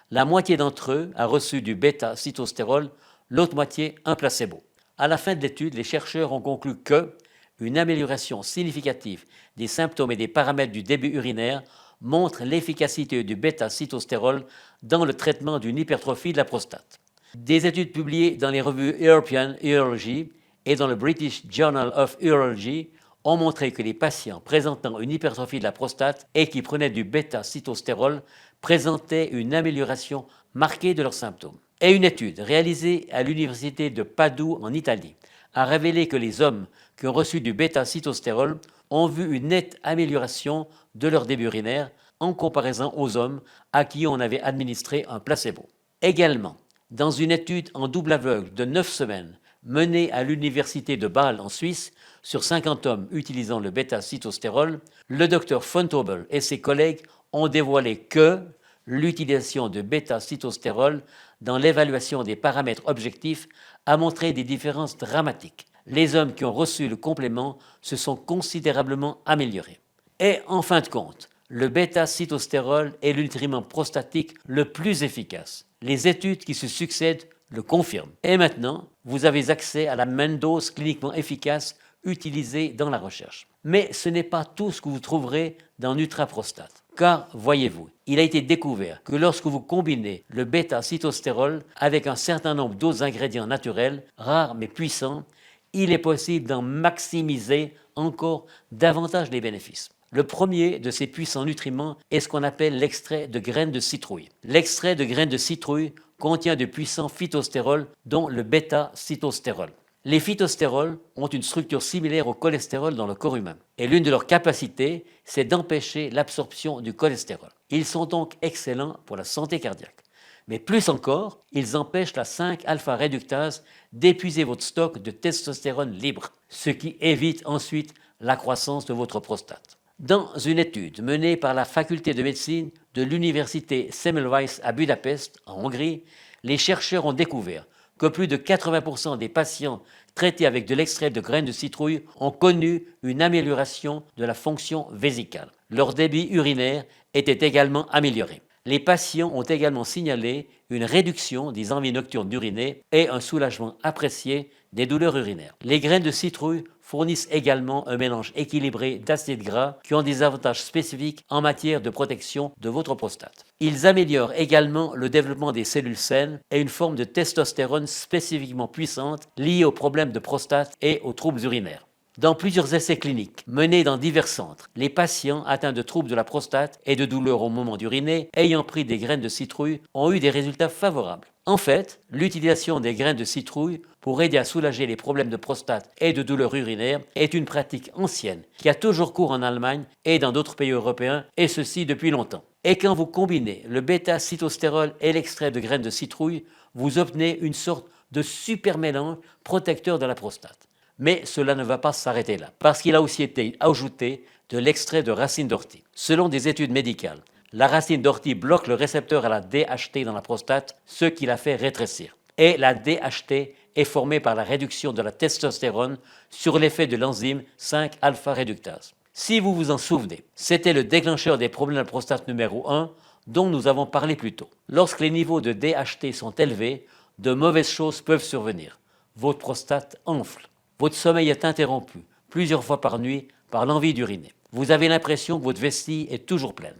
La moitié d'entre eux a reçu du bêta-cytostérol, l'autre moitié un placebo. À la fin de l'étude, les chercheurs ont conclu que une amélioration significative des symptômes et des paramètres du débit urinaire montre l'efficacité du bêta-cytostérol dans le traitement d'une hypertrophie de la prostate. Des études publiées dans les revues European Urology et dans le British Journal of Urology ont montré que les patients présentant une hypertrophie de la prostate et qui prenaient du bêta-cytostérol présentaient une amélioration marquée de leurs symptômes. Et une étude réalisée à l'université de Padoue en Italie a révélé que les hommes qui ont reçu du bêta-cytostérol ont vu une nette amélioration de leur débit urinaire en comparaison aux hommes à qui on avait administré un placebo. Également, dans une étude en double aveugle de 9 semaines menée à l'université de Bâle en Suisse sur 50 hommes utilisant le bêta-cytostérol, le docteur Fontobel et ses collègues ont dévoilé que l'utilisation de bêta-cytostérol dans l'évaluation des paramètres objectifs a montré des différences dramatiques. Les hommes qui ont reçu le complément se sont considérablement améliorés. Et en fin de compte, le bêta-cytostérol est le nutriment prostatique le plus efficace. Les études qui se succèdent le confirment. Et maintenant, vous avez accès à la même dose cliniquement efficace utilisée dans la recherche. Mais ce n'est pas tout ce que vous trouverez dans Nutraprostate. Car, voyez-vous, il a été découvert que lorsque vous combinez le bêta-cytostérol avec un certain nombre d'autres ingrédients naturels, rares mais puissants, il est possible d'en maximiser encore davantage les bénéfices. Le premier de ces puissants nutriments est ce qu'on appelle l'extrait de graines de citrouille. L'extrait de graines de citrouille contient de puissants phytostérols, dont le bêta-cytostérol. Les phytostérols ont une structure similaire au cholestérol dans le corps humain, et l'une de leurs capacités, c'est d'empêcher l'absorption du cholestérol. Ils sont donc excellents pour la santé cardiaque. Mais plus encore, ils empêchent la 5-alpha-réductase d'épuiser votre stock de testostérone libre, ce qui évite ensuite la croissance de votre prostate. Dans une étude menée par la faculté de médecine de l'université Semmelweis à Budapest, en Hongrie, les chercheurs ont découvert que plus de 80% des patients traités avec de l'extrait de graines de citrouille ont connu une amélioration de la fonction vésicale. Leur débit urinaire était également amélioré. Les patients ont également signalé une réduction des envies nocturnes d'uriner et un soulagement apprécié des douleurs urinaires. Les graines de citrouille fournissent également un mélange équilibré d'acides gras qui ont des avantages spécifiques en matière de protection de votre prostate. Ils améliorent également le développement des cellules saines et une forme de testostérone spécifiquement puissante liée aux problèmes de prostate et aux troubles urinaires. Dans plusieurs essais cliniques menés dans divers centres, les patients atteints de troubles de la prostate et de douleurs au moment d'uriner ayant pris des graines de citrouille ont eu des résultats favorables. En fait, l'utilisation des graines de citrouille pour aider à soulager les problèmes de prostate et de douleurs urinaires est une pratique ancienne qui a toujours cours en Allemagne et dans d'autres pays européens, et ceci depuis longtemps. Et quand vous combinez le bêta-cytostérol et l'extrait de graines de citrouille, vous obtenez une sorte de super mélange protecteur de la prostate. Mais cela ne va pas s'arrêter là, parce qu'il a aussi été ajouté de l'extrait de racine d'ortie. Selon des études médicales, la racine d'ortie bloque le récepteur à la DHT dans la prostate, ce qui la fait rétrécir. Et la DHT est formée par la réduction de la testostérone sur l'effet de l'enzyme 5-alpha-réductase. Si vous vous en souvenez, c'était le déclencheur des problèmes de la prostate numéro 1 dont nous avons parlé plus tôt. Lorsque les niveaux de DHT sont élevés, de mauvaises choses peuvent survenir. Votre prostate enfle. Votre sommeil est interrompu plusieurs fois par nuit par l'envie d'uriner. Vous avez l'impression que votre vessie est toujours pleine.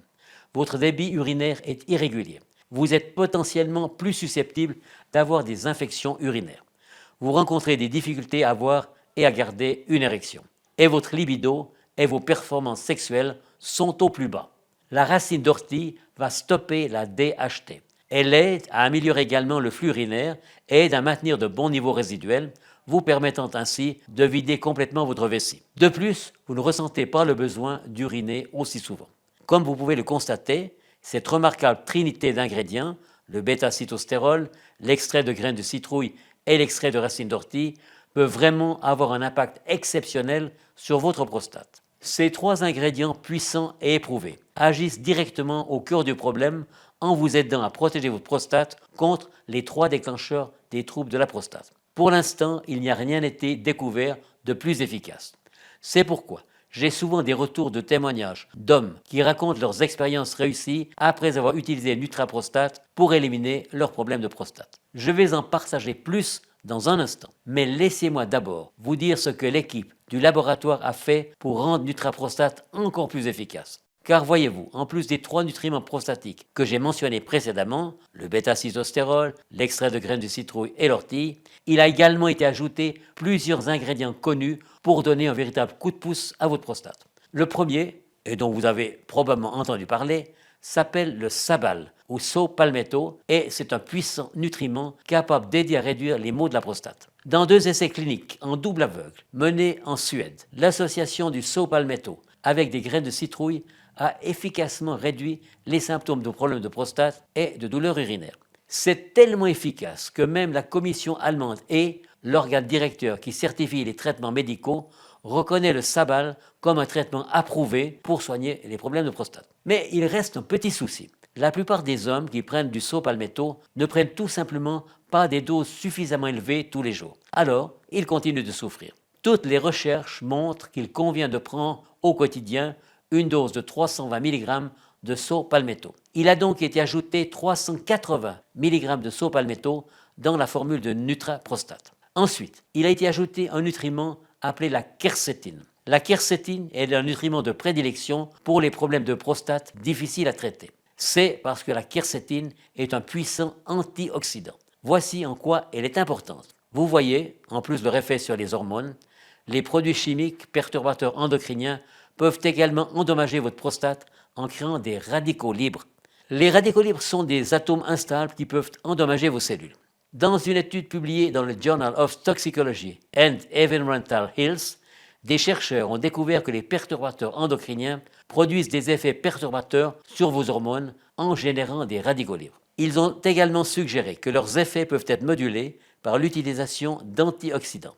Votre débit urinaire est irrégulier. Vous êtes potentiellement plus susceptible d'avoir des infections urinaires. Vous rencontrez des difficultés à avoir et à garder une érection. Et votre libido et vos performances sexuelles sont au plus bas. La racine d'ortie va stopper la DHT. Elle aide à améliorer également le flux urinaire et aide à maintenir de bons niveaux résiduels, vous permettant ainsi de vider complètement votre vessie. De plus, vous ne ressentez pas le besoin d'uriner aussi souvent. Comme vous pouvez le constater, cette remarquable trinité d'ingrédients, le bêta-cytostérol, l'extrait de graines de citrouille et l'extrait de racine d'ortie, peut vraiment avoir un impact exceptionnel sur votre prostate. Ces trois ingrédients puissants et éprouvés agissent directement au cœur du problème en vous aidant à protéger votre prostate contre les trois déclencheurs des troubles de la prostate. Pour l'instant, il n'y a rien été découvert de plus efficace. C'est pourquoi j'ai souvent des retours de témoignages d'hommes qui racontent leurs expériences réussies après avoir utilisé Nutraprostate pour éliminer leurs problèmes de prostate. Je vais en partager plus dans un instant, mais laissez-moi d'abord vous dire ce que l'équipe du laboratoire a fait pour rendre Nutraprostate encore plus efficace. Car voyez-vous, en plus des trois nutriments prostatiques que j'ai mentionnés précédemment, le bêta-cytostérol, l'extrait de graines de citrouille et l'ortie, il a également été ajouté plusieurs ingrédients connus pour donner un véritable coup de pouce à votre prostate. Le premier, et dont vous avez probablement entendu parler, s'appelle le Sabal ou saw palmetto et c'est un puissant nutriment capable d'aider à réduire les maux de la prostate. Dans 2 essais cliniques en double aveugle menés en Suède, l'association du saw palmetto avec des graines de citrouille a efficacement réduit les symptômes de problèmes de prostate et de douleurs urinaires. C'est tellement efficace que même la commission allemande et l'organe directeur qui certifie les traitements médicaux reconnaît le Sabal comme un traitement approuvé pour soigner les problèmes de prostate. Mais il reste un petit souci. La plupart des hommes qui prennent du saw palmetto ne prennent tout simplement pas des doses suffisamment élevées tous les jours. Alors, ils continuent de souffrir. Toutes les recherches montrent qu'il convient de prendre au quotidien une dose de 320 mg de saw palmetto. Il a donc été ajouté 380 mg de saw palmetto dans la formule de Nutraprostate. Ensuite, il a été ajouté un nutriment appelé la quercétine. La quercétine est un nutriment de prédilection pour les problèmes de prostate difficiles à traiter. C'est parce que la quercétine est un puissant antioxydant. Voici en quoi elle est importante. Vous voyez, en plus de leur effet sur les hormones, les produits chimiques perturbateurs endocriniens peuvent également endommager votre prostate en créant des radicaux libres. Les radicaux libres sont des atomes instables qui peuvent endommager vos cellules. Dans une étude publiée dans le Journal of Toxicology and Environmental Health, des chercheurs ont découvert que les perturbateurs endocriniens produisent des effets perturbateurs sur vos hormones en générant des radicaux libres. Ils ont également suggéré que leurs effets peuvent être modulés par l'utilisation d'antioxydants.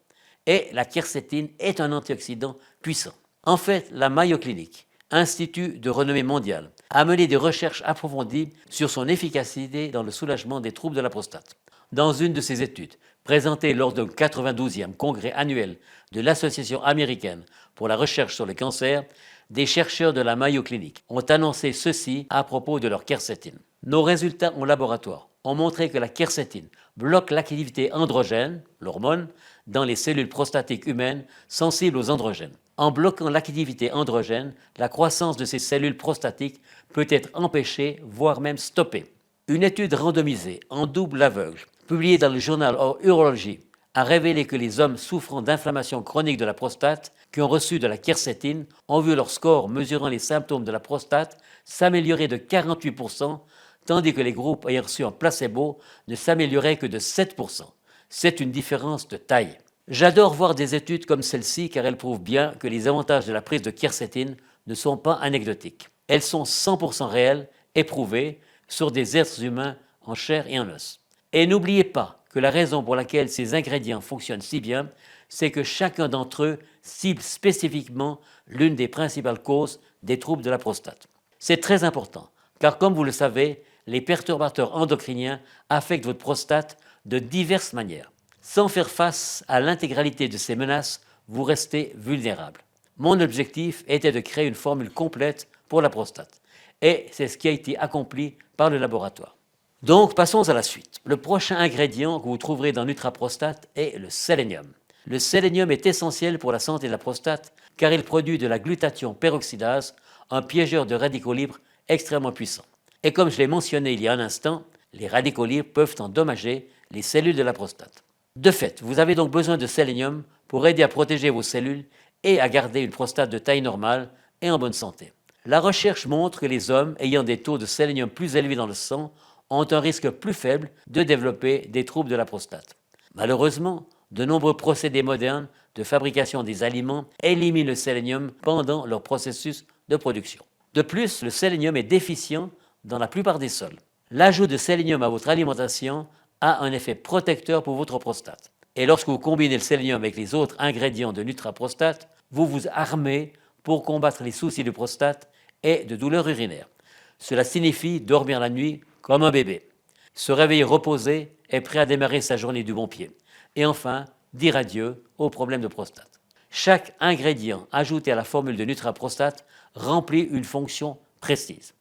Et la quercétine est un antioxydant puissant. En fait, la Mayo Clinic, institut de renommée mondiale, a mené des recherches approfondies sur son efficacité dans le soulagement des troubles de la prostate. Dans une de ses études, présentée lors du 92e congrès annuel de l'Association américaine pour la recherche sur le cancer, des chercheurs de la Mayo Clinic ont annoncé ceci à propos de leur quercétine. Nos résultats en laboratoire ont montré que la quercétine bloque l'activité androgène, l'hormone, dans les cellules prostatiques humaines sensibles aux androgènes. En bloquant l'activité androgène, la croissance de ces cellules prostatiques peut être empêchée, voire même stoppée. Une étude randomisée en double aveugle, publiée dans le Journal of Urology, a révélé que les hommes souffrant d'inflammation chronique de la prostate qui ont reçu de la quercétine ont vu leur score mesurant les symptômes de la prostate s'améliorer de 48%, tandis que les groupes ayant reçu un placebo ne s'amélioraient que de 7%. C'est une différence de taille. J'adore voir des études comme celle-ci car elles prouvent bien que les avantages de la prise de quercétine ne sont pas anecdotiques. Elles sont 100% réelles et prouvées sur des êtres humains en chair et en os. Et n'oubliez pas que la raison pour laquelle ces ingrédients fonctionnent si bien, c'est que chacun d'entre eux cible spécifiquement l'une des principales causes des troubles de la prostate. C'est très important, car comme vous le savez, les perturbateurs endocriniens affectent votre prostate de diverses manières. Sans faire face à l'intégralité de ces menaces, vous restez vulnérable. Mon objectif était de créer une formule complète pour la prostate. Et c'est ce qui a été accompli par le laboratoire. Donc, passons à la suite. Le prochain ingrédient que vous trouverez dans Nutraprostate est le sélénium. Le sélénium est essentiel pour la santé de la prostate car il produit de la glutathion peroxydase, un piégeur de radicaux libres extrêmement puissant. Et comme je l'ai mentionné il y a un instant, les radicaux libres peuvent endommager les cellules de la prostate. De fait, vous avez donc besoin de sélénium pour aider à protéger vos cellules et à garder une prostate de taille normale et en bonne santé. La recherche montre que les hommes ayant des taux de sélénium plus élevés dans le sang ont un risque plus faible de développer des troubles de la prostate. Malheureusement, de nombreux procédés modernes de fabrication des aliments éliminent le sélénium pendant leur processus de production. De plus, le sélénium est déficient dans la plupart des sols. L'ajout de sélénium à votre alimentation a un effet protecteur pour votre prostate. Et lorsque vous combinez le sélénium avec les autres ingrédients de Nutraprostate, vous vous armez pour combattre les soucis de prostate et de douleurs urinaires. Cela signifie dormir la nuit comme un bébé, se réveiller reposé et prêt à démarrer sa journée du bon pied. Et enfin, dire adieu aux problèmes de prostate. Chaque ingrédient ajouté à la formule de Nutraprostate remplit une fonction précise.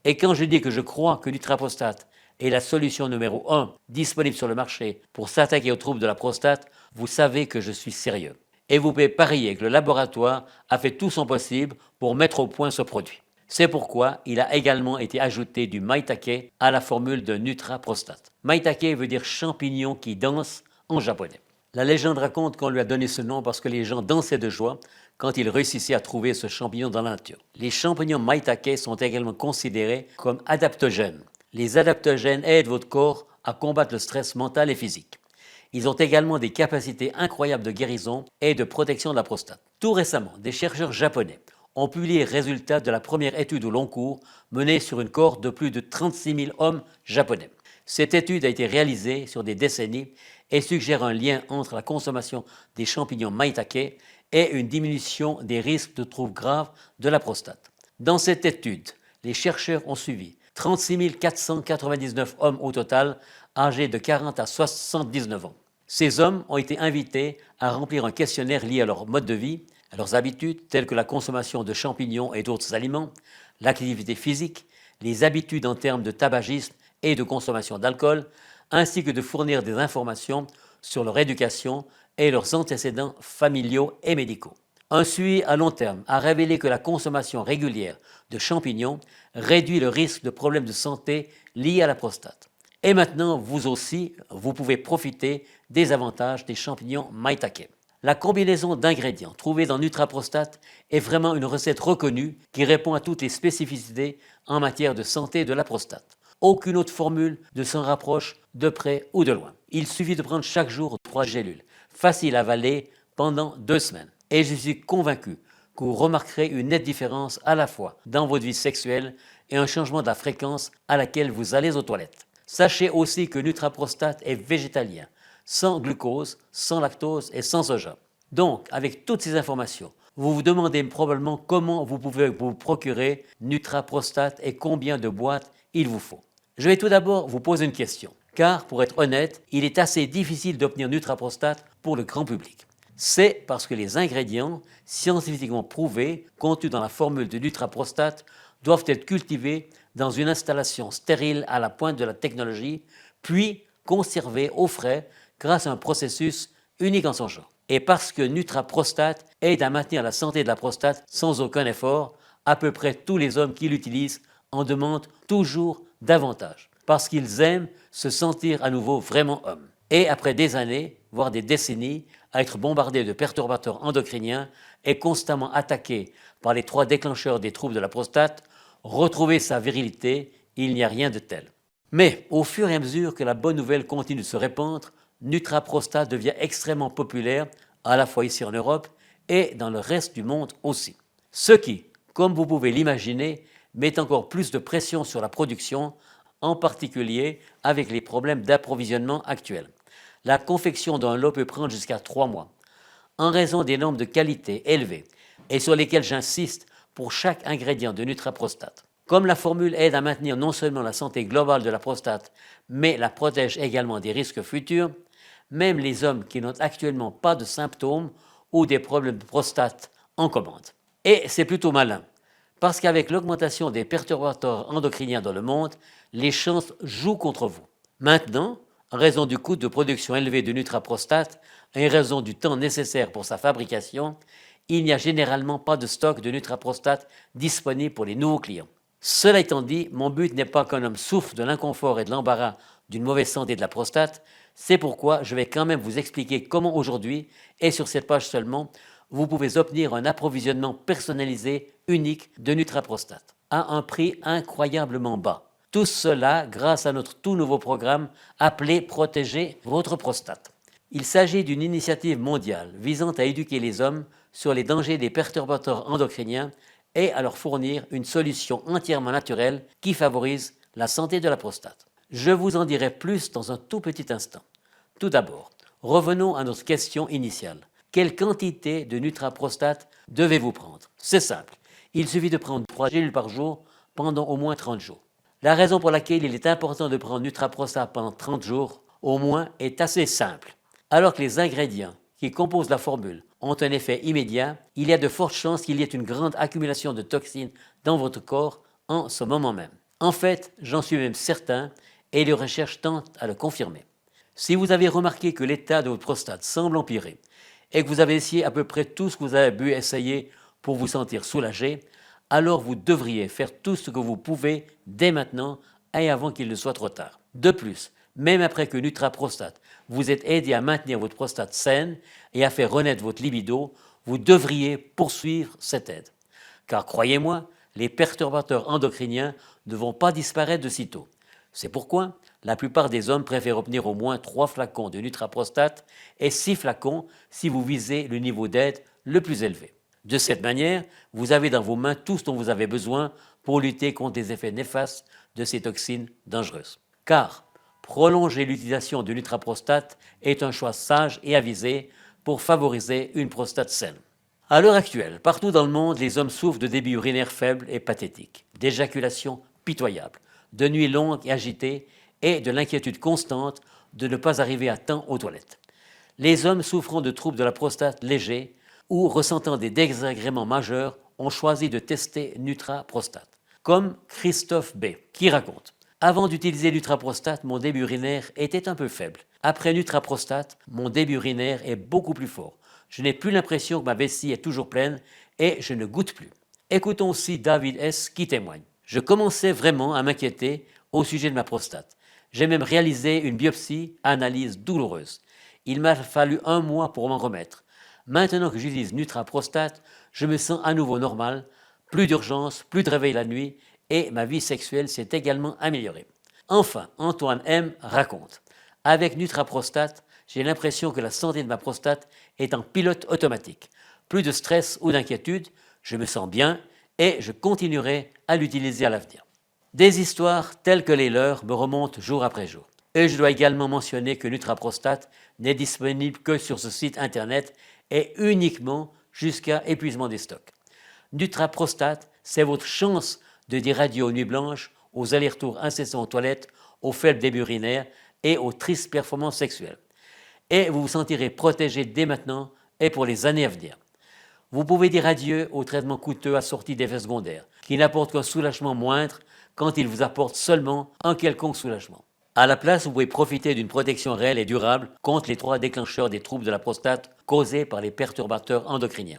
Et quand je dis que je crois que Nutraprostate est la solution numéro 1 disponible sur le marché pour s'attaquer aux troubles de la prostate, vous savez que je suis sérieux. Et vous pouvez parier que le laboratoire a fait tout son possible pour mettre au point ce produit. C'est pourquoi il a également été ajouté du maitake à la formule de Nutraprostate. Maitake veut dire champignon qui danse en japonais. La légende raconte qu'on lui a donné ce nom parce que les gens dansaient de joie quand ils réussissaient à trouver ce champignon dans la nature. Les champignons maitake sont également considérés comme adaptogènes. Les adaptogènes aident votre corps à combattre le stress mental et physique. Ils ont également des capacités incroyables de guérison et de protection de la prostate. Tout récemment, des chercheurs japonais ont publié les résultats de la première étude au long cours menée sur une cohorte de plus de 36 000 hommes japonais. Cette étude a été réalisée sur des décennies et suggère un lien entre la consommation des champignons maitake et une diminution des risques de troubles graves de la prostate. Dans cette étude, les chercheurs ont suivi 36 499 hommes au total, âgés de 40 à 79 ans. Ces hommes ont été invités à remplir un questionnaire lié à leur mode de vie, à leurs habitudes telles que la consommation de champignons et d'autres aliments, l'activité physique, les habitudes en termes de tabagisme et de consommation d'alcool, ainsi que de fournir des informations sur leur éducation et leurs antécédents familiaux et médicaux. Un suivi à long terme a révélé que la consommation régulière de champignons réduit le risque de problèmes de santé liés à la prostate. Et maintenant, vous aussi, vous pouvez profiter des avantages des champignons maitake. La combinaison d'ingrédients trouvés dans NutraProstate est vraiment une recette reconnue qui répond à toutes les spécificités en matière de santé de la prostate. Aucune autre formule ne s'en rapproche de près ou de loin. Il suffit de prendre chaque jour 3 gélules, faciles à avaler pendant 2 semaines. Et je suis convaincu que vous remarquerez une nette différence à la fois dans votre vie sexuelle et un changement de la fréquence à laquelle vous allez aux toilettes. Sachez aussi que NutraProstate est végétalien, sans glucose, sans lactose et sans soja. Donc, avec toutes ces informations, vous vous demandez probablement comment vous pouvez vous procurer NutraProstate et combien de boîtes il vous faut. Je vais tout d'abord vous poser une question, car pour être honnête, il est assez difficile d'obtenir NutraProstate pour le grand public. C'est parce que les ingrédients scientifiquement prouvés contenus dans la formule de NutraProstate doivent être cultivés dans une installation stérile à la pointe de la technologie, puis conservés au frais grâce à un processus unique en son genre. Et parce que NutraProstate aide à maintenir la santé de la prostate sans aucun effort, à peu près tous les hommes qui l'utilisent en demandent toujours davantage, parce qu'ils aiment se sentir à nouveau vraiment hommes. Et après des années, voire des décennies, à être bombardés de perturbateurs endocriniens et constamment attaqués par les 3 déclencheurs des troubles de la prostate, retrouver sa virilité, il n'y a rien de tel. Mais au fur et à mesure que la bonne nouvelle continue de se répandre, NutraProstate devient extrêmement populaire, à la fois ici en Europe et dans le reste du monde aussi. Ce qui, comme vous pouvez l'imaginer, met encore plus de pression sur la production, en particulier avec les problèmes d'approvisionnement actuels. La confection d'un lot peut prendre jusqu'à 3 mois. En raison des normes de qualité élevées et sur lesquelles j'insiste pour chaque ingrédient de NutraProstate. Comme la formule aide à maintenir non seulement la santé globale de la prostate, mais la protège également des risques futurs, même les hommes qui n'ont actuellement pas de symptômes ou des problèmes de prostate en commandent. Et c'est plutôt malin, parce qu'avec l'augmentation des perturbateurs endocriniens dans le monde, les chances jouent contre vous. Maintenant, en raison du coût de production élevé de NutraProstate et en raison du temps nécessaire pour sa fabrication, il n'y a généralement pas de stock de NutraProstate disponible pour les nouveaux clients. Cela étant dit, mon but n'est pas qu'un homme souffre de l'inconfort et de l'embarras d'une mauvaise santé de la prostate, c'est pourquoi je vais quand même vous expliquer comment aujourd'hui, et sur cette page seulement, vous pouvez obtenir un approvisionnement personnalisé unique de NutraProstate à un prix incroyablement bas. Tout cela grâce à notre tout nouveau programme appelé Protéger votre prostate. Il s'agit d'une initiative mondiale visant à éduquer les hommes sur les dangers des perturbateurs endocriniens et à leur fournir une solution entièrement naturelle qui favorise la santé de la prostate. Je vous en dirai plus dans un tout petit instant. Tout d'abord, revenons à notre question initiale. Quelle quantité de NutraProstate devez-vous prendre? C'est simple, il suffit de prendre 3 gélules par jour pendant au moins 30 jours. La raison pour laquelle il est important de prendre NutraProstate pendant 30 jours au moins est assez simple. Alors que les ingrédients qui composent la formule ont un effet immédiat, il y a de fortes chances qu'il y ait une grande accumulation de toxines dans votre corps en ce moment même. En fait, j'en suis même certain et les recherches tentent à le confirmer. Si vous avez remarqué que l'état de votre prostate semble empirer et que vous avez essayé à peu près tout ce que vous avez pu essayer pour vous sentir soulagé, alors vous devriez faire tout ce que vous pouvez dès maintenant et avant qu'il ne soit trop tard. De plus, même après que NutraProstate vous ait aidé à maintenir votre prostate saine et à faire renaître votre libido, vous devriez poursuivre cette aide. Car croyez-moi, les perturbateurs endocriniens ne vont pas disparaître de sitôt. C'est pourquoi la plupart des hommes préfèrent obtenir au moins 3 flacons de NutraProstate et 6 flacons si vous visez le niveau d'aide le plus élevé. De cette manière, vous avez dans vos mains tout ce dont vous avez besoin pour lutter contre les effets néfastes de ces toxines dangereuses. Car prolonger l'utilisation de NutraProstate est un choix sage et avisé pour favoriser une prostate saine. À l'heure actuelle, partout dans le monde, les hommes souffrent de débits urinaires faibles et pathétiques, d'éjaculation pitoyable, de nuits longues et agitées et de l'inquiétude constante de ne pas arriver à temps aux toilettes. Les hommes souffrant de troubles de la prostate légers ou ressentant des désagréments majeurs ont choisi de tester NutraProstate, comme Christophe B, qui raconte Avant d'utiliser Nutraprostate, mon débit urinaire était un peu faible. Après Nutraprostate, mon débit urinaire est beaucoup plus fort. Je n'ai plus l'impression que ma vessie est toujours pleine et je ne goûte plus. Écoutons aussi David S. qui témoigne. Je commençais vraiment à m'inquiéter au sujet de ma prostate. J'ai même réalisé une biopsie, analyse douloureuse. Il m'a fallu 1 mois pour m'en remettre. Maintenant que j'utilise Nutraprostate, je me sens à nouveau normal, plus d'urgence, plus de réveil la nuit et ma vie sexuelle s'est également améliorée. Enfin, Antoine M. raconte. Avec Nutraprostate, j'ai l'impression que la santé de ma prostate est en pilote automatique. Plus de stress ou d'inquiétude, je me sens bien et je continuerai à l'utiliser à l'avenir. Des histoires telles que les leurs me remontent jour après jour. Et je dois également mentionner que Nutraprostate n'est disponible que sur ce site internet et uniquement jusqu'à épuisement des stocks. Nutraprostate, c'est votre chance de dire adieu aux nuits blanches, aux allers-retours incessants aux toilettes, aux faibles débuts urinaires et aux tristes performances sexuelles. Et vous vous sentirez protégé dès maintenant et pour les années à venir. Vous pouvez dire adieu aux traitements coûteux assortis d'effets secondaires, qui n'apportent qu'un soulagement moindre quand ils vous apportent seulement un quelconque soulagement. À la place, vous pouvez profiter d'une protection réelle et durable contre les 3 déclencheurs des troubles de la prostate causés par les perturbateurs endocriniens.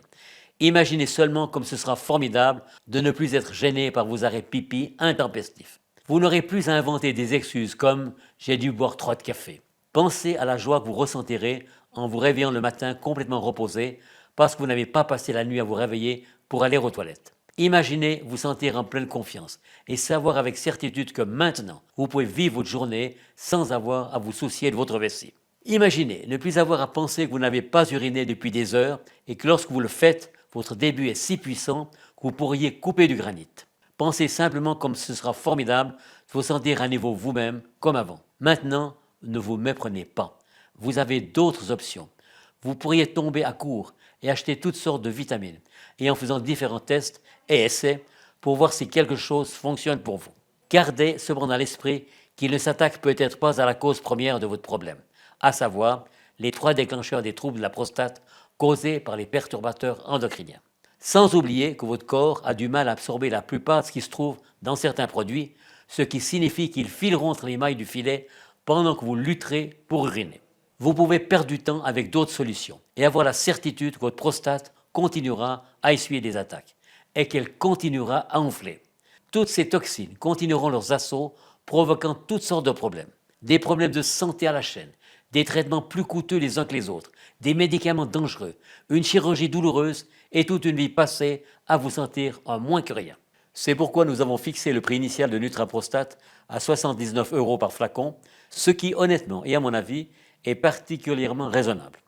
Imaginez seulement comme ce sera formidable de ne plus être gêné par vos arrêts pipi intempestifs. Vous n'aurez plus à inventer des excuses comme « j'ai dû boire 3 de café ». Pensez à la joie que vous ressentirez en vous réveillant le matin complètement reposé parce que vous n'avez pas passé la nuit à vous réveiller pour aller aux toilettes. Imaginez vous sentir en pleine confiance et savoir avec certitude que maintenant, vous pouvez vivre votre journée sans avoir à vous soucier de votre vessie. Imaginez ne plus avoir à penser que vous n'avez pas uriné depuis des heures et que lorsque vous le faites, votre début est si puissant que vous pourriez couper du granit. Pensez simplement comme ce sera formidable de vous sentir à niveau vous-même comme avant. Maintenant, ne vous méprenez pas. Vous avez d'autres options. Vous pourriez tomber à court et acheter toutes sortes de vitamines et en faisant différents tests et essais pour voir si quelque chose fonctionne pour vous. Gardez cependant à l'esprit qu'il ne s'attaque peut-être pas à la cause première de votre problème, à savoir les 3 déclencheurs des troubles de la prostate causés par les perturbateurs endocriniens. Sans oublier que votre corps a du mal à absorber la plupart de ce qui se trouve dans certains produits, ce qui signifie qu'ils fileront entre les mailles du filet pendant que vous lutterez pour uriner. Vous pouvez perdre du temps avec d'autres solutions et avoir la certitude que votre prostate continuera à essuyer des attaques et qu'elle continuera à enfler. Toutes ces toxines continueront leurs assauts, provoquant toutes sortes de problèmes. Des problèmes de santé à la chaîne, des traitements plus coûteux les uns que les autres, des médicaments dangereux, une chirurgie douloureuse et toute une vie passée à vous sentir en moins que rien. C'est pourquoi nous avons fixé le prix initial de Nutraprostate à 79 € par flacon, ce qui honnêtement et à mon avis est particulièrement raisonnable.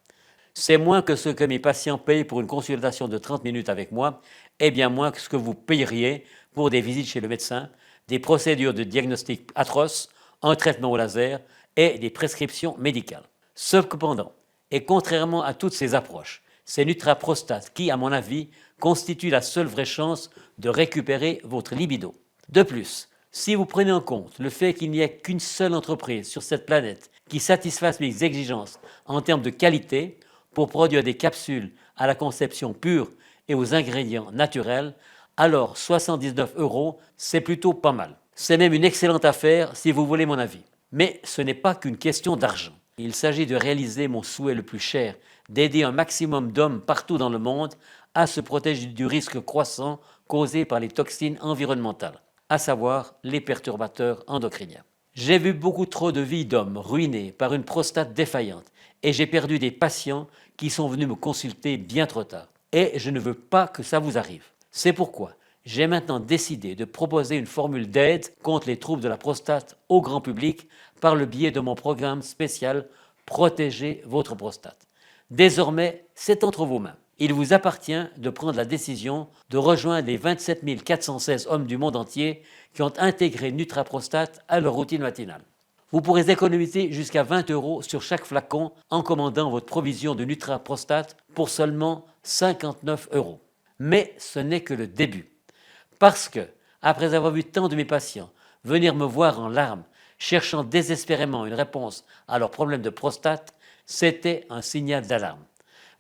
C'est moins que ce que mes patients payent pour une consultation de 30 minutes avec moi et bien moins que ce que vous payeriez pour des visites chez le médecin, des procédures de diagnostic atroces, un traitement au laser et des prescriptions médicales. Cependant, et contrairement à toutes ces approches, c'est Nutraprostate qui, à mon avis, constitue la seule vraie chance de récupérer votre libido. De plus, si vous prenez en compte le fait qu'il n'y ait qu'une seule entreprise sur cette planète qui satisfasse mes exigences en termes de qualité pour produire des capsules à la conception pure et aux ingrédients naturels, alors 79 €, c'est plutôt pas mal. C'est même une excellente affaire si vous voulez mon avis. Mais ce n'est pas qu'une question d'argent. Il s'agit de réaliser mon souhait le plus cher, d'aider un maximum d'hommes partout dans le monde à se protéger du risque croissant causé par les toxines environnementales, à savoir les perturbateurs endocriniens. J'ai vu beaucoup trop de vies d'hommes ruinées par une prostate défaillante et j'ai perdu des patients qui sont venus me consulter bien trop tard. Et je ne veux pas que ça vous arrive. C'est pourquoi j'ai maintenant décidé de proposer une formule d'aide contre les troubles de la prostate au grand public par le biais de mon programme spécial Protégez votre prostate. Désormais, c'est entre vos mains. Il vous appartient de prendre la décision de rejoindre les 27 416 hommes du monde entier qui ont intégré Nutraprostate à leur routine matinale. Vous pourrez économiser jusqu'à 20 € sur chaque flacon en commandant votre provision de Nutraprostate pour seulement 59 €. Mais ce n'est que le début. Parce que, après avoir vu tant de mes patients venir me voir en larmes, cherchant désespérément une réponse à leurs problèmes de prostate, c'était un signal d'alarme.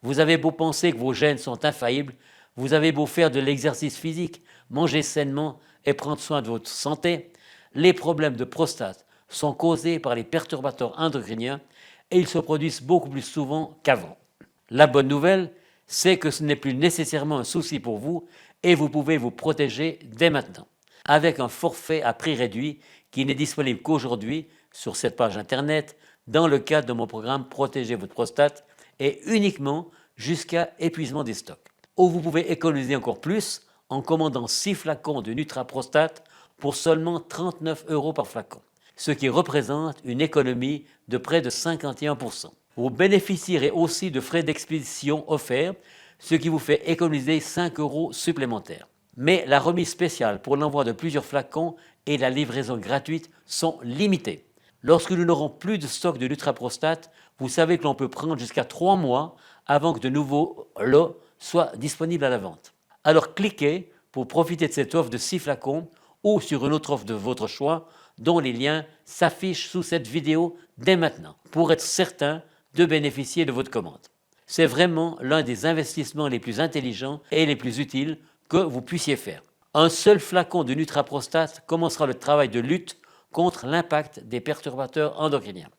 Vous avez beau penser que vos gènes sont infaillibles, vous avez beau faire de l'exercice physique, manger sainement et prendre soin de votre santé, Les problèmes de prostate sont causés par les perturbateurs endocriniens et ils se produisent beaucoup plus souvent qu'avant. La bonne nouvelle, c'est que ce n'est plus nécessairement un souci pour vous et vous pouvez vous protéger dès maintenant avec un forfait à prix réduit qui n'est disponible qu'aujourd'hui sur cette page internet dans le cadre de mon programme Protéger votre prostate et uniquement jusqu'à épuisement des stocks. Ou vous pouvez économiser encore plus en commandant 6 flacons de Nutraprostate pour seulement 39 € par flacon, ce qui représente une économie de près de 51%. Vous bénéficierez aussi de frais d'expédition offerts, ce qui vous fait économiser 5 € supplémentaires. Mais la remise spéciale pour l'envoi de plusieurs flacons et la livraison gratuite sont limitées. Lorsque nous n'aurons plus de stock de Nutraprostate, vous savez que l'on peut prendre jusqu'à 3 mois avant que de nouveaux lots soient disponibles à la vente. Alors cliquez pour profiter de cette offre de 6 flacons ou sur une autre offre de votre choix dont les liens s'affichent sous cette vidéo dès maintenant pour être certain de bénéficier de votre commande. C'est vraiment l'un des investissements les plus intelligents et les plus utiles que vous puissiez faire. Un seul flacon de Nutraprostate commencera le travail de lutte contre l'impact des perturbateurs endocriniens.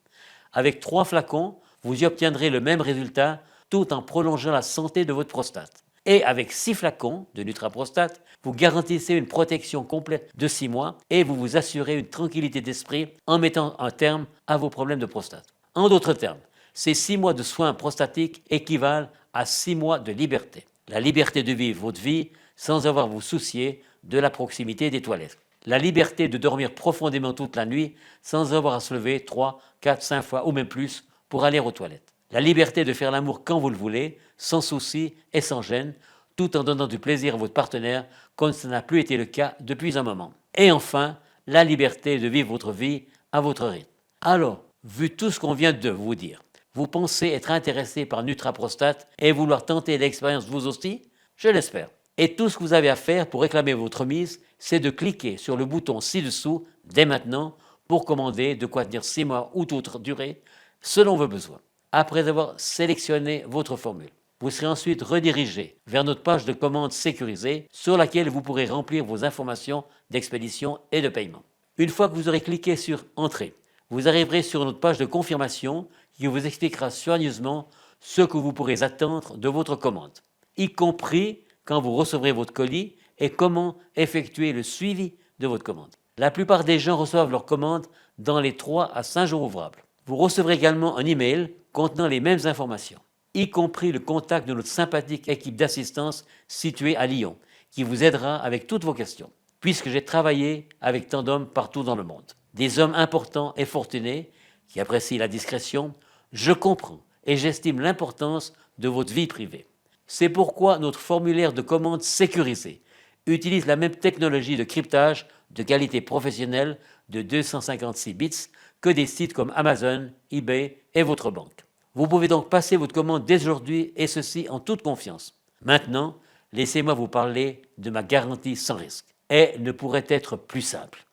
Avec 3 flacons, vous y obtiendrez le même résultat tout en prolongeant la santé de votre prostate. Et avec 6 flacons de Nutraprostate, vous garantissez une protection complète de 6 mois et vous vous assurez une tranquillité d'esprit en mettant un terme à vos problèmes de prostate. En d'autres termes, ces 6 mois de soins prostatiques équivalent à 6 mois de liberté. La liberté de vivre votre vie sans avoir à vous soucier de la proximité des toilettes. La liberté de dormir profondément toute la nuit sans avoir à se lever 3, 4, 5 fois ou même plus pour aller aux toilettes. La liberté de faire l'amour quand vous le voulez, sans souci et sans gêne, tout en donnant du plaisir à votre partenaire comme ça n'a plus été le cas depuis un moment. Et enfin, la liberté de vivre votre vie à votre rythme. Alors, vu tout ce qu'on vient de vous dire, vous pensez être intéressé par Nutraprostate et vouloir tenter l'expérience vous aussi? Je l'espère. Et tout ce que vous avez à faire pour réclamer votre mise, c'est de cliquer sur le bouton ci-dessous dès maintenant pour commander de quoi tenir 6 mois ou toute autre durée selon vos besoins. Après avoir sélectionné votre formule, vous serez ensuite redirigé vers notre page de commande sécurisée sur laquelle vous pourrez remplir vos informations d'expédition et de paiement. Une fois que vous aurez cliqué sur Entrée, vous arriverez sur notre page de confirmation qui vous expliquera soigneusement ce que vous pourrez attendre de votre commande, y compris quand vous recevrez votre colis et comment effectuer le suivi de votre commande. La plupart des gens reçoivent leur commande dans les 3 à 5 jours ouvrables. Vous recevrez également un email contenant les mêmes informations, y compris le contact de notre sympathique équipe d'assistance située à Lyon, qui vous aidera avec toutes vos questions, puisque j'ai travaillé avec tant d'hommes partout dans le monde. Des hommes importants et fortunés qui apprécient la discrétion, je comprends et j'estime l'importance de votre vie privée. C'est pourquoi notre formulaire de commande sécurisé utilise la même technologie de cryptage de qualité professionnelle de 256 bits que des sites comme Amazon, eBay et votre banque. Vous pouvez donc passer votre commande dès aujourd'hui et ceci en toute confiance. Maintenant, laissez-moi vous parler de ma garantie sans risque. Elle ne pourrait être plus simple.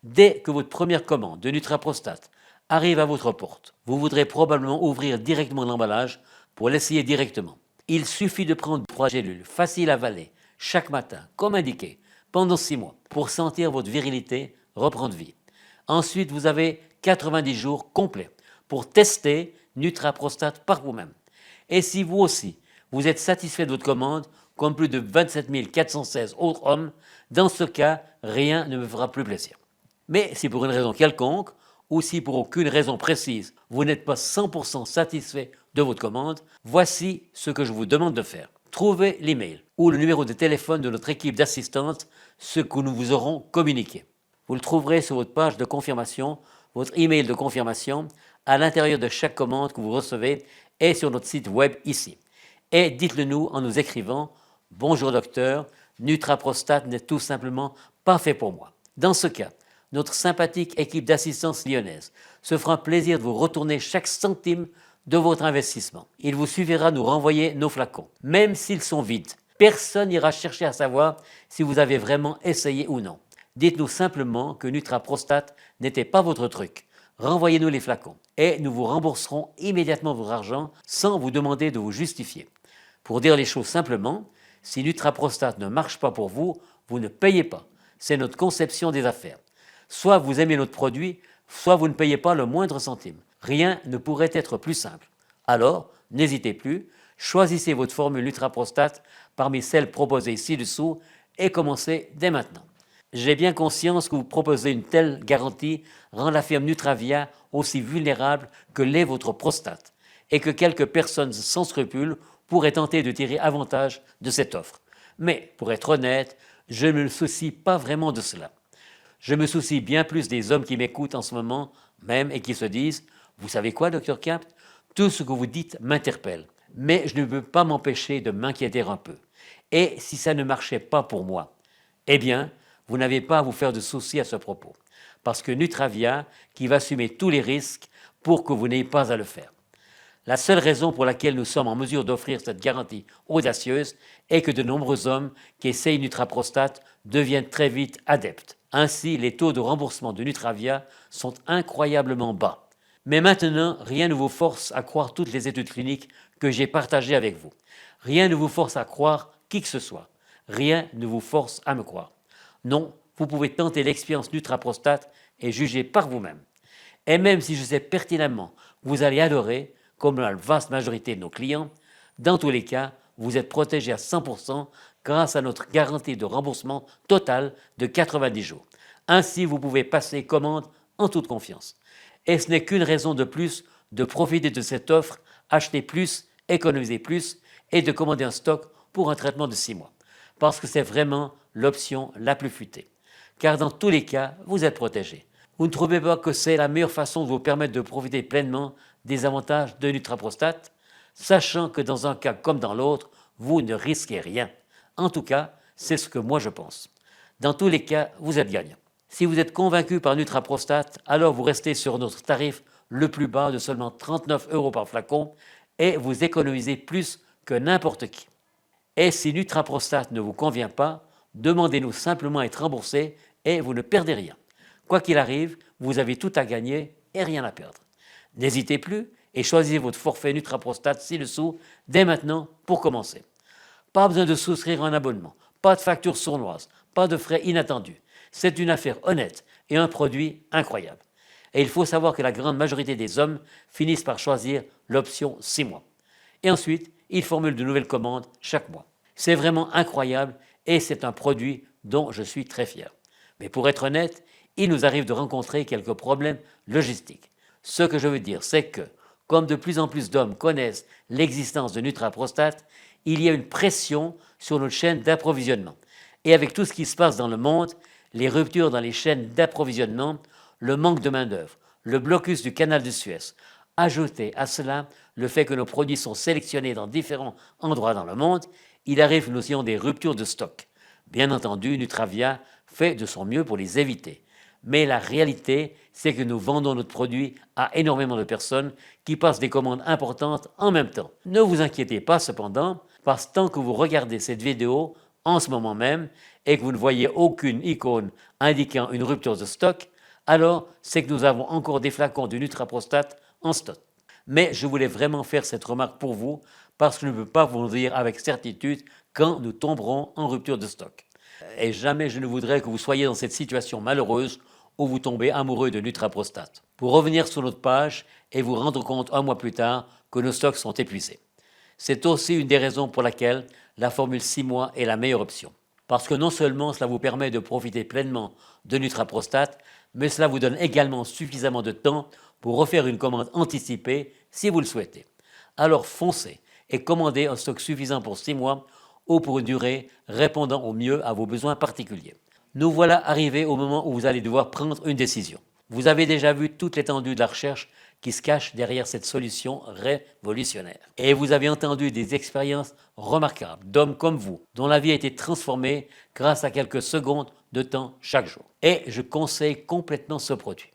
Dès que votre première commande de Nutraprostate arrive à votre porte, vous voudrez probablement ouvrir directement l'emballage pour l'essayer directement. Il suffit de prendre 3 gélules faciles à avaler chaque matin, comme indiqué, pendant 6 mois, pour sentir votre virilité reprendre vie. Ensuite, vous avez 90 jours complets pour tester Nutraprostate par vous-même. Et si vous aussi, vous êtes satisfait de votre commande, comme plus de 27 416 autres hommes, dans ce cas, rien ne me fera plus plaisir. Mais si pour une raison quelconque, ou si pour aucune raison précise, vous n'êtes pas 100% satisfait de votre commande, voici ce que je vous demande de faire. Trouvez l'email ou le numéro de téléphone de notre équipe d'assistance, ce que nous vous aurons communiqué. Vous le trouverez sur votre page de confirmation, votre email de confirmation, à l'intérieur de chaque commande que vous recevez et sur notre site web ici. Et dites-le nous en nous écrivant « Bonjour docteur, Nutraprostate n'est tout simplement pas fait pour moi ». Dans ce cas, notre sympathique équipe d'assistance lyonnaise se fera un plaisir de vous retourner chaque centime de votre investissement. Il vous suffira de nous renvoyer nos flacons, même s'ils sont vides. Personne n'ira chercher à savoir si vous avez vraiment essayé ou non. Dites-nous simplement que Nutraprostate n'était pas votre truc. Renvoyez-nous les flacons et nous vous rembourserons immédiatement votre argent sans vous demander de vous justifier. Pour dire les choses simplement, si Nutraprostate ne marche pas pour vous, vous ne payez pas. C'est notre conception des affaires. Soit vous aimez notre produit, soit vous ne payez pas le moindre centime. Rien ne pourrait être plus simple. Alors, n'hésitez plus, choisissez votre formule Nutraprostate parmi celles proposées ci-dessous et commencez dès maintenant. J'ai bien conscience que vous proposez une telle garantie rend la firme Nutravia aussi vulnérable que l'est votre prostate et que quelques personnes sans scrupules pourraient tenter de tirer avantage de cette offre. Mais, pour être honnête, je ne me soucie pas vraiment de cela. Je me soucie bien plus des hommes qui m'écoutent en ce moment même et qui se disent « Vous savez quoi, Dr Capt? Tout ce que vous dites m'interpelle, mais je ne peux pas m'empêcher de m'inquiéter un peu. Et si ça ne marchait pas pour moi? Eh bien, vous n'avez pas à vous faire de soucis à ce propos, parce que Nutravia qui va assumer tous les risques pour que vous n'ayez pas à le faire. La seule raison pour laquelle nous sommes en mesure d'offrir cette garantie audacieuse est que de nombreux hommes qui essayent Nutraprostate deviennent très vite adeptes. Ainsi, les taux de remboursement de Nutravia sont incroyablement bas. Mais maintenant, rien ne vous force à croire toutes les études cliniques que j'ai partagées avec vous. Rien ne vous force à croire qui que ce soit. Rien ne vous force à me croire. Non, vous pouvez tenter l'expérience Nutraprostate et juger par vous-même. Et même si je sais pertinemment que vous allez adorer, comme la vaste majorité de nos clients, dans tous les cas, vous êtes protégé à 100% grâce à notre garantie de remboursement total de 90 jours. Ainsi, vous pouvez passer commande en toute confiance. Et ce n'est qu'une raison de plus de profiter de cette offre, acheter plus, économiser plus et de commander un stock pour un traitement de 6 mois. Parce que c'est vraiment l'option la plus futée. Car dans tous les cas, vous êtes protégé. Vous ne trouvez pas que c'est la meilleure façon de vous permettre de profiter pleinement des avantages de Nutraprostate, sachant que dans un cas comme dans l'autre, vous ne risquez rien. En tout cas, c'est ce que moi je pense. Dans tous les cas, vous êtes gagnant. Si vous êtes convaincu par Nutraprostate, alors vous restez sur notre tarif le plus bas de seulement 39 € par flacon et vous économisez plus que n'importe qui. Et si Nutraprostate ne vous convient pas, demandez-nous simplement à être remboursé et vous ne perdez rien. Quoi qu'il arrive, vous avez tout à gagner et rien à perdre. N'hésitez plus et choisissez votre forfait Nutraprostate ci-dessous dès maintenant pour commencer. Pas besoin de souscrire un abonnement, pas de facture sournoise, pas de frais inattendus. C'est une affaire honnête et un produit incroyable. Et il faut savoir que la grande majorité des hommes finissent par choisir l'option 6 mois. Et ensuite, ils formulent de nouvelles commandes chaque mois. C'est vraiment incroyable et c'est un produit dont je suis très fier. Mais pour être honnête, il nous arrive de rencontrer quelques problèmes logistiques. Ce que je veux dire, c'est que, comme de plus en plus d'hommes connaissent l'existence de Nutraprostate, il y a une pression sur notre chaîne d'approvisionnement. Et avec tout ce qui se passe dans le monde, les ruptures dans les chaînes d'approvisionnement, le manque de main-d'œuvre, le blocus du canal de Suez, ajoutez à cela le fait que nos produits sont sélectionnés dans différents endroits dans le monde, il arrive que nous ayons des ruptures de stock. Bien entendu, Nutravia fait de son mieux pour les éviter. Mais la réalité, c'est que nous vendons notre produit à énormément de personnes qui passent des commandes importantes en même temps. Ne vous inquiétez pas cependant, parce que tant que vous regardez cette vidéo en ce moment même et que vous ne voyez aucune icône indiquant une rupture de stock, alors c'est que nous avons encore des flacons de Nutraprostate en stock. Mais je voulais vraiment faire cette remarque pour vous parce que je ne peux pas vous dire avec certitude quand nous tomberons en rupture de stock. Et jamais je ne voudrais que vous soyez dans cette situation malheureuse où vous tombez amoureux de Nutraprostate. Pour revenir sur notre page et vous rendre compte un mois plus tard que nos stocks sont épuisés. C'est aussi une des raisons pour laquelle la formule 6 mois est la meilleure option. Parce que non seulement cela vous permet de profiter pleinement de Nutraprostate, mais cela vous donne également suffisamment de temps pour refaire une commande anticipée si vous le souhaitez. Alors foncez et commandez un stock suffisant pour 6 mois ou pour une durée répondant au mieux à vos besoins particuliers. Nous voilà arrivés au moment où vous allez devoir prendre une décision. Vous avez déjà vu toute l'étendue de la recherche qui se cache derrière cette solution révolutionnaire. Et vous avez entendu des expériences remarquables d'hommes comme vous, dont la vie a été transformée grâce à quelques secondes de temps chaque jour. Et je conseille complètement ce produit.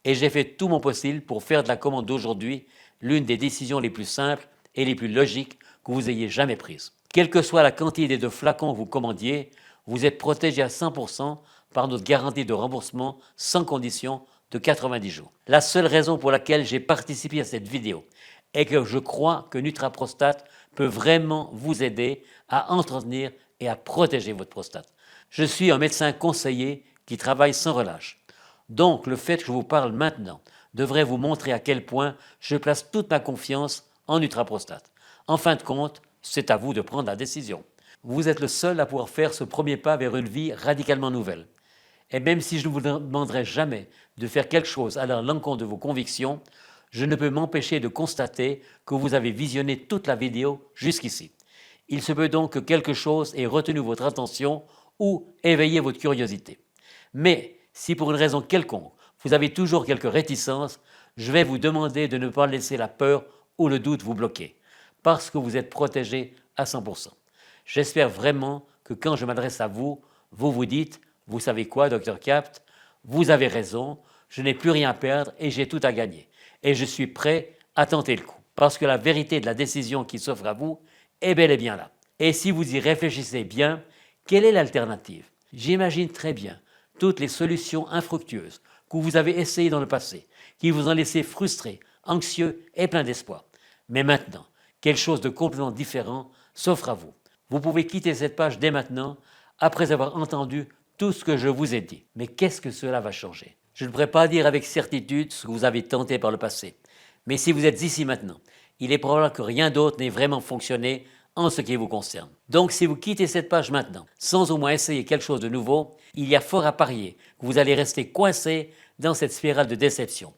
Et j'ai fait tout mon possible pour faire de la commande d'aujourd'hui l'une des décisions les plus simples et les plus logiques que vous ayez jamais prises. Quelle que soit la quantité de flacons que vous commandiez, vous êtes protégé à 100% par notre garantie de remboursement sans condition de 90 jours. La seule raison pour laquelle j'ai participé à cette vidéo est que je crois que Nutraprostate peut vraiment vous aider à entretenir et à protéger votre prostate. Je suis un médecin conseiller qui travaille sans relâche. Donc le fait que je vous parle maintenant devrait vous montrer à quel point je place toute ma confiance en Nutraprostate. En fin de compte, c'est à vous de prendre la décision. Vous êtes le seul à pouvoir faire ce premier pas vers une vie radicalement nouvelle. Et même si je ne vous demanderai jamais de faire quelque chose à l'encontre de vos convictions, je ne peux m'empêcher de constater que vous avez visionné toute la vidéo jusqu'ici. Il se peut donc que quelque chose ait retenu votre attention ou éveillé votre curiosité. Mais si pour une raison quelconque, vous avez toujours quelques réticences, je vais vous demander de ne pas laisser la peur ou le doute vous bloquer, parce que vous êtes protégé à 100%. J'espère vraiment que quand je m'adresse à vous, vous vous dites « Vous savez quoi, Dr Capt? Vous avez raison, je n'ai plus rien à perdre et j'ai tout à gagner. Et je suis prêt à tenter le coup. Parce que la vérité de la décision qui s'offre à vous est bel et bien là. Et si vous y réfléchissez bien, quelle est l'alternative? J'imagine très bien toutes les solutions infructueuses que vous avez essayées dans le passé, qui vous ont laissé frustré, anxieux et plein d'espoir. Mais maintenant, quelque chose de complètement différent s'offre à vous. Vous pouvez quitter cette page dès maintenant, après avoir entendu tout ce que je vous ai dit. Mais qu'est-ce que cela va changer? Je ne pourrais pas dire avec certitude ce que vous avez tenté par le passé. Mais si vous êtes ici maintenant, il est probable que rien d'autre n'ait vraiment fonctionné en ce qui vous concerne. Donc si vous quittez cette page maintenant, sans au moins essayer quelque chose de nouveau, il y a fort à parier que vous allez rester coincé dans cette spirale de déception,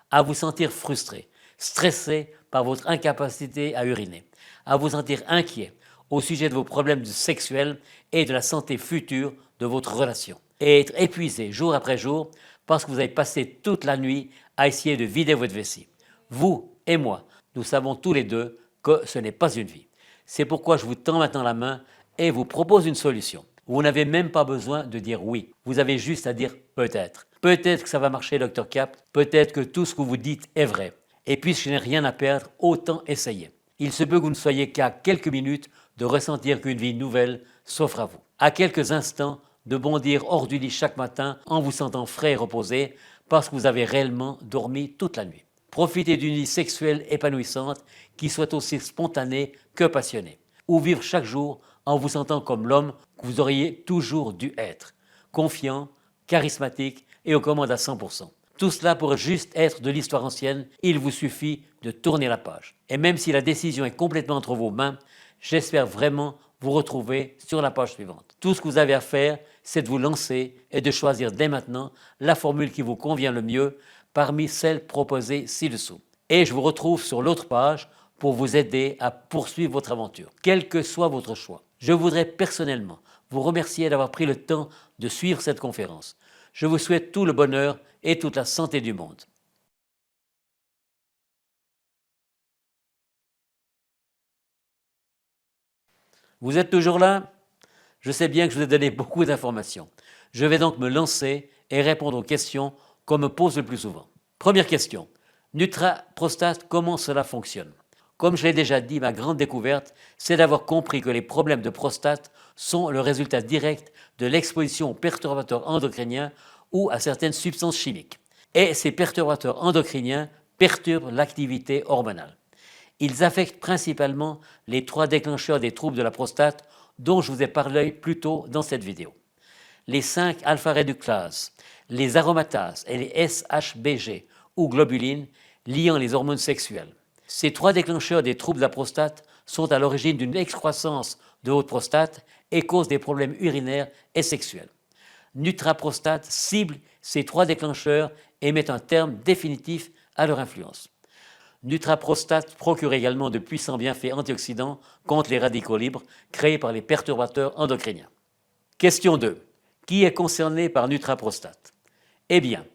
à vous sentir frustré, stressé par votre incapacité à uriner, à vous sentir inquiet au sujet de vos problèmes sexuels et de la santé future de votre relation, et être épuisé jour après jour parce que vous avez passé toute la nuit à essayer de vider votre vessie. Vous et moi, nous savons tous les deux que ce n'est pas une vie. C'est pourquoi je vous tends maintenant la main et vous propose une solution. Vous n'avez même pas besoin de dire oui. Vous avez juste à dire peut-être. Peut-être que ça va marcher, Dr Capt. Peut-être que tout ce que vous dites est vrai. Et puisque je n'ai rien à perdre, autant essayer. Il se peut que vous ne soyez qu'à quelques minutes de ressentir qu'une vie nouvelle s'offre à vous. À quelques instants de bondir hors du lit chaque matin en vous sentant frais et reposé parce que vous avez réellement dormi toute la nuit. Profitez d'une vie sexuelle épanouissante qui soit aussi spontanée que passionnée. Ou vivre chaque jour en vous sentant comme l'homme que vous auriez toujours dû être. Confiant, charismatique et aux commandes à 100%. Tout cela pourrait juste être de l'histoire ancienne, il vous suffit de tourner la page. Et même si la décision est complètement entre vos mains, j'espère vraiment vous retrouver sur la page suivante. Tout ce que vous avez à faire, c'est de vous lancer et de choisir dès maintenant la formule qui vous convient le mieux parmi celles proposées ci-dessous. Et je vous retrouve sur l'autre page pour vous aider à poursuivre votre aventure, quel que soit votre choix. Je voudrais personnellement vous remercier d'avoir pris le temps de suivre cette conférence. Je vous souhaite tout le bonheur et toute la santé du monde. Vous êtes toujours là? Je sais bien que je vous ai donné beaucoup d'informations. Je vais donc me lancer et répondre aux questions qu'on me pose le plus souvent. Première question. Nutraprostate, comment cela fonctionne? Comme je l'ai déjà dit, ma grande découverte, c'est d'avoir compris que les problèmes de prostate sont le résultat direct de l'exposition aux perturbateurs endocriniens ou à certaines substances chimiques. Et ces perturbateurs endocriniens perturbent l'activité hormonale. Ils affectent principalement les 3 déclencheurs des troubles de la prostate dont je vous ai parlé plus tôt dans cette vidéo. Les 5 alpha-réductases, les aromatases et les SHBG ou globulines liant les hormones sexuelles. Ces 3 déclencheurs des troubles de la prostate sont à l'origine d'une excroissance de votre prostate et causent des problèmes urinaires et sexuels. Nutraprostate cible ces 3 déclencheurs et met un terme définitif à leur influence. Nutraprostate procure également de puissants bienfaits antioxydants contre les radicaux libres créés par les perturbateurs endocriniens. Question 2. Qui est concerné par Nutraprostate? Eh bien,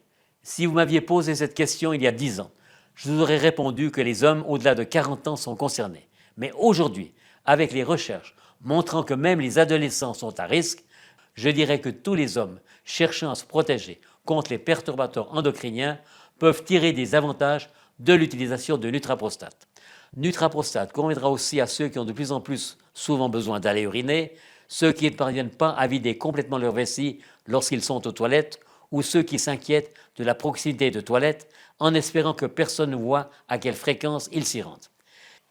si vous m'aviez posé cette question il y a 10 ans, je vous aurais répondu que les hommes au-delà de 40 ans sont concernés. Mais aujourd'hui, avec les recherches montrant que même les adolescents sont à risque, je dirais que tous les hommes cherchant à se protéger contre les perturbateurs endocriniens peuvent tirer des avantages de l'utilisation de Nutraprostate. Nutraprostate conviendra aussi à ceux qui ont de plus en plus souvent besoin d'aller uriner, ceux qui ne parviennent pas à vider complètement leur vessie lorsqu'ils sont aux toilettes ou ceux qui s'inquiètent de la proximité de toilettes en espérant que personne ne voit à quelle fréquence ils s'y rendent.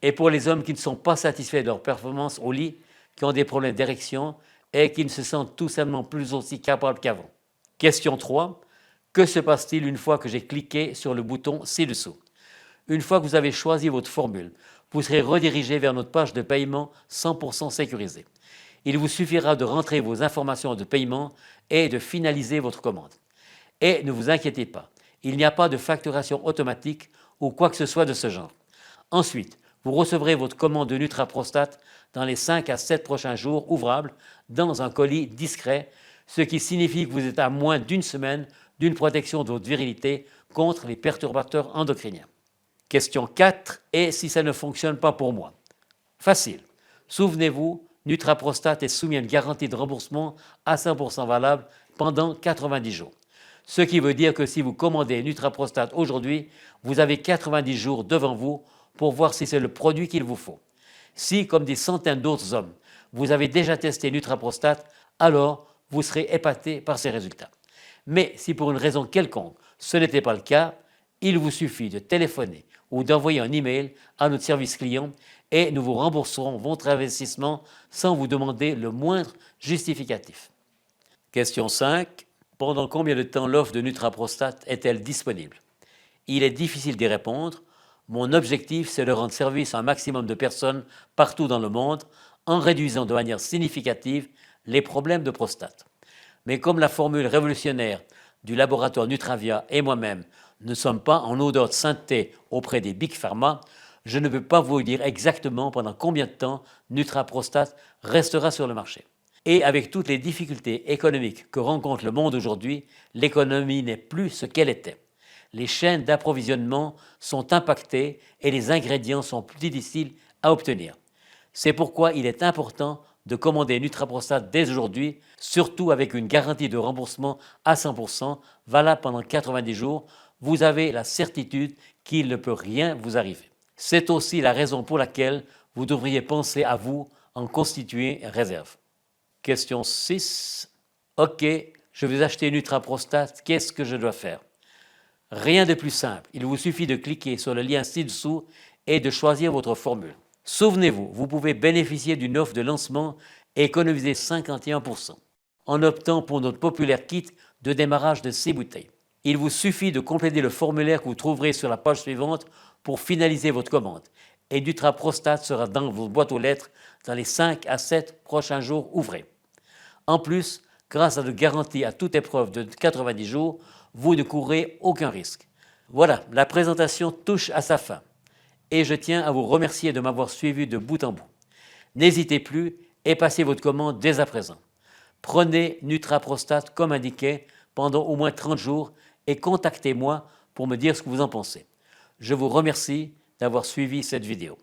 Et pour les hommes qui ne sont pas satisfaits de leur performance au lit, qui ont des problèmes d'érection et qui ne se sentent tout simplement plus aussi capables qu'avant. Question 3. Que se passe-t-il une fois que j'ai cliqué sur le bouton ci-dessous? Une fois que vous avez choisi votre formule, vous serez redirigé vers notre page de paiement 100% sécurisée. Il vous suffira de rentrer vos informations de paiement et de finaliser votre commande. Et ne vous inquiétez pas, il n'y a pas de facturation automatique ou quoi que ce soit de ce genre. Ensuite, vous recevrez votre commande de Nutraprostate dans les 5 à 7 prochains jours ouvrables dans un colis discret, ce qui signifie que vous êtes à moins d'une semaine d'une protection de votre virilité contre les perturbateurs endocriniens. Question 4. Et si ça ne fonctionne pas pour moi? Facile. Souvenez-vous, Nutraprostate est soumis à une garantie de remboursement à 100% valable pendant 90 jours. Ce qui veut dire que si vous commandez Nutraprostate aujourd'hui, vous avez 90 jours devant vous pour voir si c'est le produit qu'il vous faut. Si, comme des centaines d'autres hommes, vous avez déjà testé Nutraprostate, alors vous serez épaté par ces résultats. Mais si pour une raison quelconque ce n'était pas le cas, il vous suffit de téléphoner ou d'envoyer un email à notre service client et nous vous rembourserons votre investissement sans vous demander le moindre justificatif. Question 5. Pendant combien de temps l'offre de Nutraprostate est-elle disponible? Il est difficile d'y répondre. Mon objectif, c'est de rendre service à un maximum de personnes partout dans le monde en réduisant de manière significative les problèmes de prostate. Mais comme la formule révolutionnaire du laboratoire Nutravia et moi-même ne sommes pas en odeur de sainteté auprès des Big Pharma, je ne peux pas vous dire exactement pendant combien de temps Nutraprostate restera sur le marché. Et avec toutes les difficultés économiques que rencontre le monde aujourd'hui, l'économie n'est plus ce qu'elle était. Les chaînes d'approvisionnement sont impactées et les ingrédients sont plus difficiles à obtenir. C'est pourquoi il est important de commander Nutraprostate dès aujourd'hui, surtout avec une garantie de remboursement à 100%, valable pendant 90 jours. Vous avez la certitude qu'il ne peut rien vous arriver. C'est aussi la raison pour laquelle vous devriez penser à vous en constituer une réserve. Question 6. Ok, je veux acheter Nutraprostate, qu'est-ce que je dois faire? Rien de plus simple, il vous suffit de cliquer sur le lien ci-dessous et de choisir votre formule. Souvenez-vous, vous pouvez bénéficier d'une offre de lancement et économiser 51% en optant pour notre populaire kit de démarrage de 6 bouteilles. Il vous suffit de compléter le formulaire que vous trouverez sur la page suivante pour finaliser votre commande et Nutraprostate sera dans votre boîte aux lettres dans les 5 à 7 prochains jours ouvrés. En plus, grâce à notre garantie à toute épreuve de 90 jours, vous ne courez aucun risque. Voilà, la présentation touche à sa fin et je tiens à vous remercier de m'avoir suivi de bout en bout. N'hésitez plus et passez votre commande dès à présent. Prenez Nutraprostate comme indiqué pendant au moins 30 jours et contactez-moi pour me dire ce que vous en pensez. Je vous remercie d'avoir suivi cette vidéo.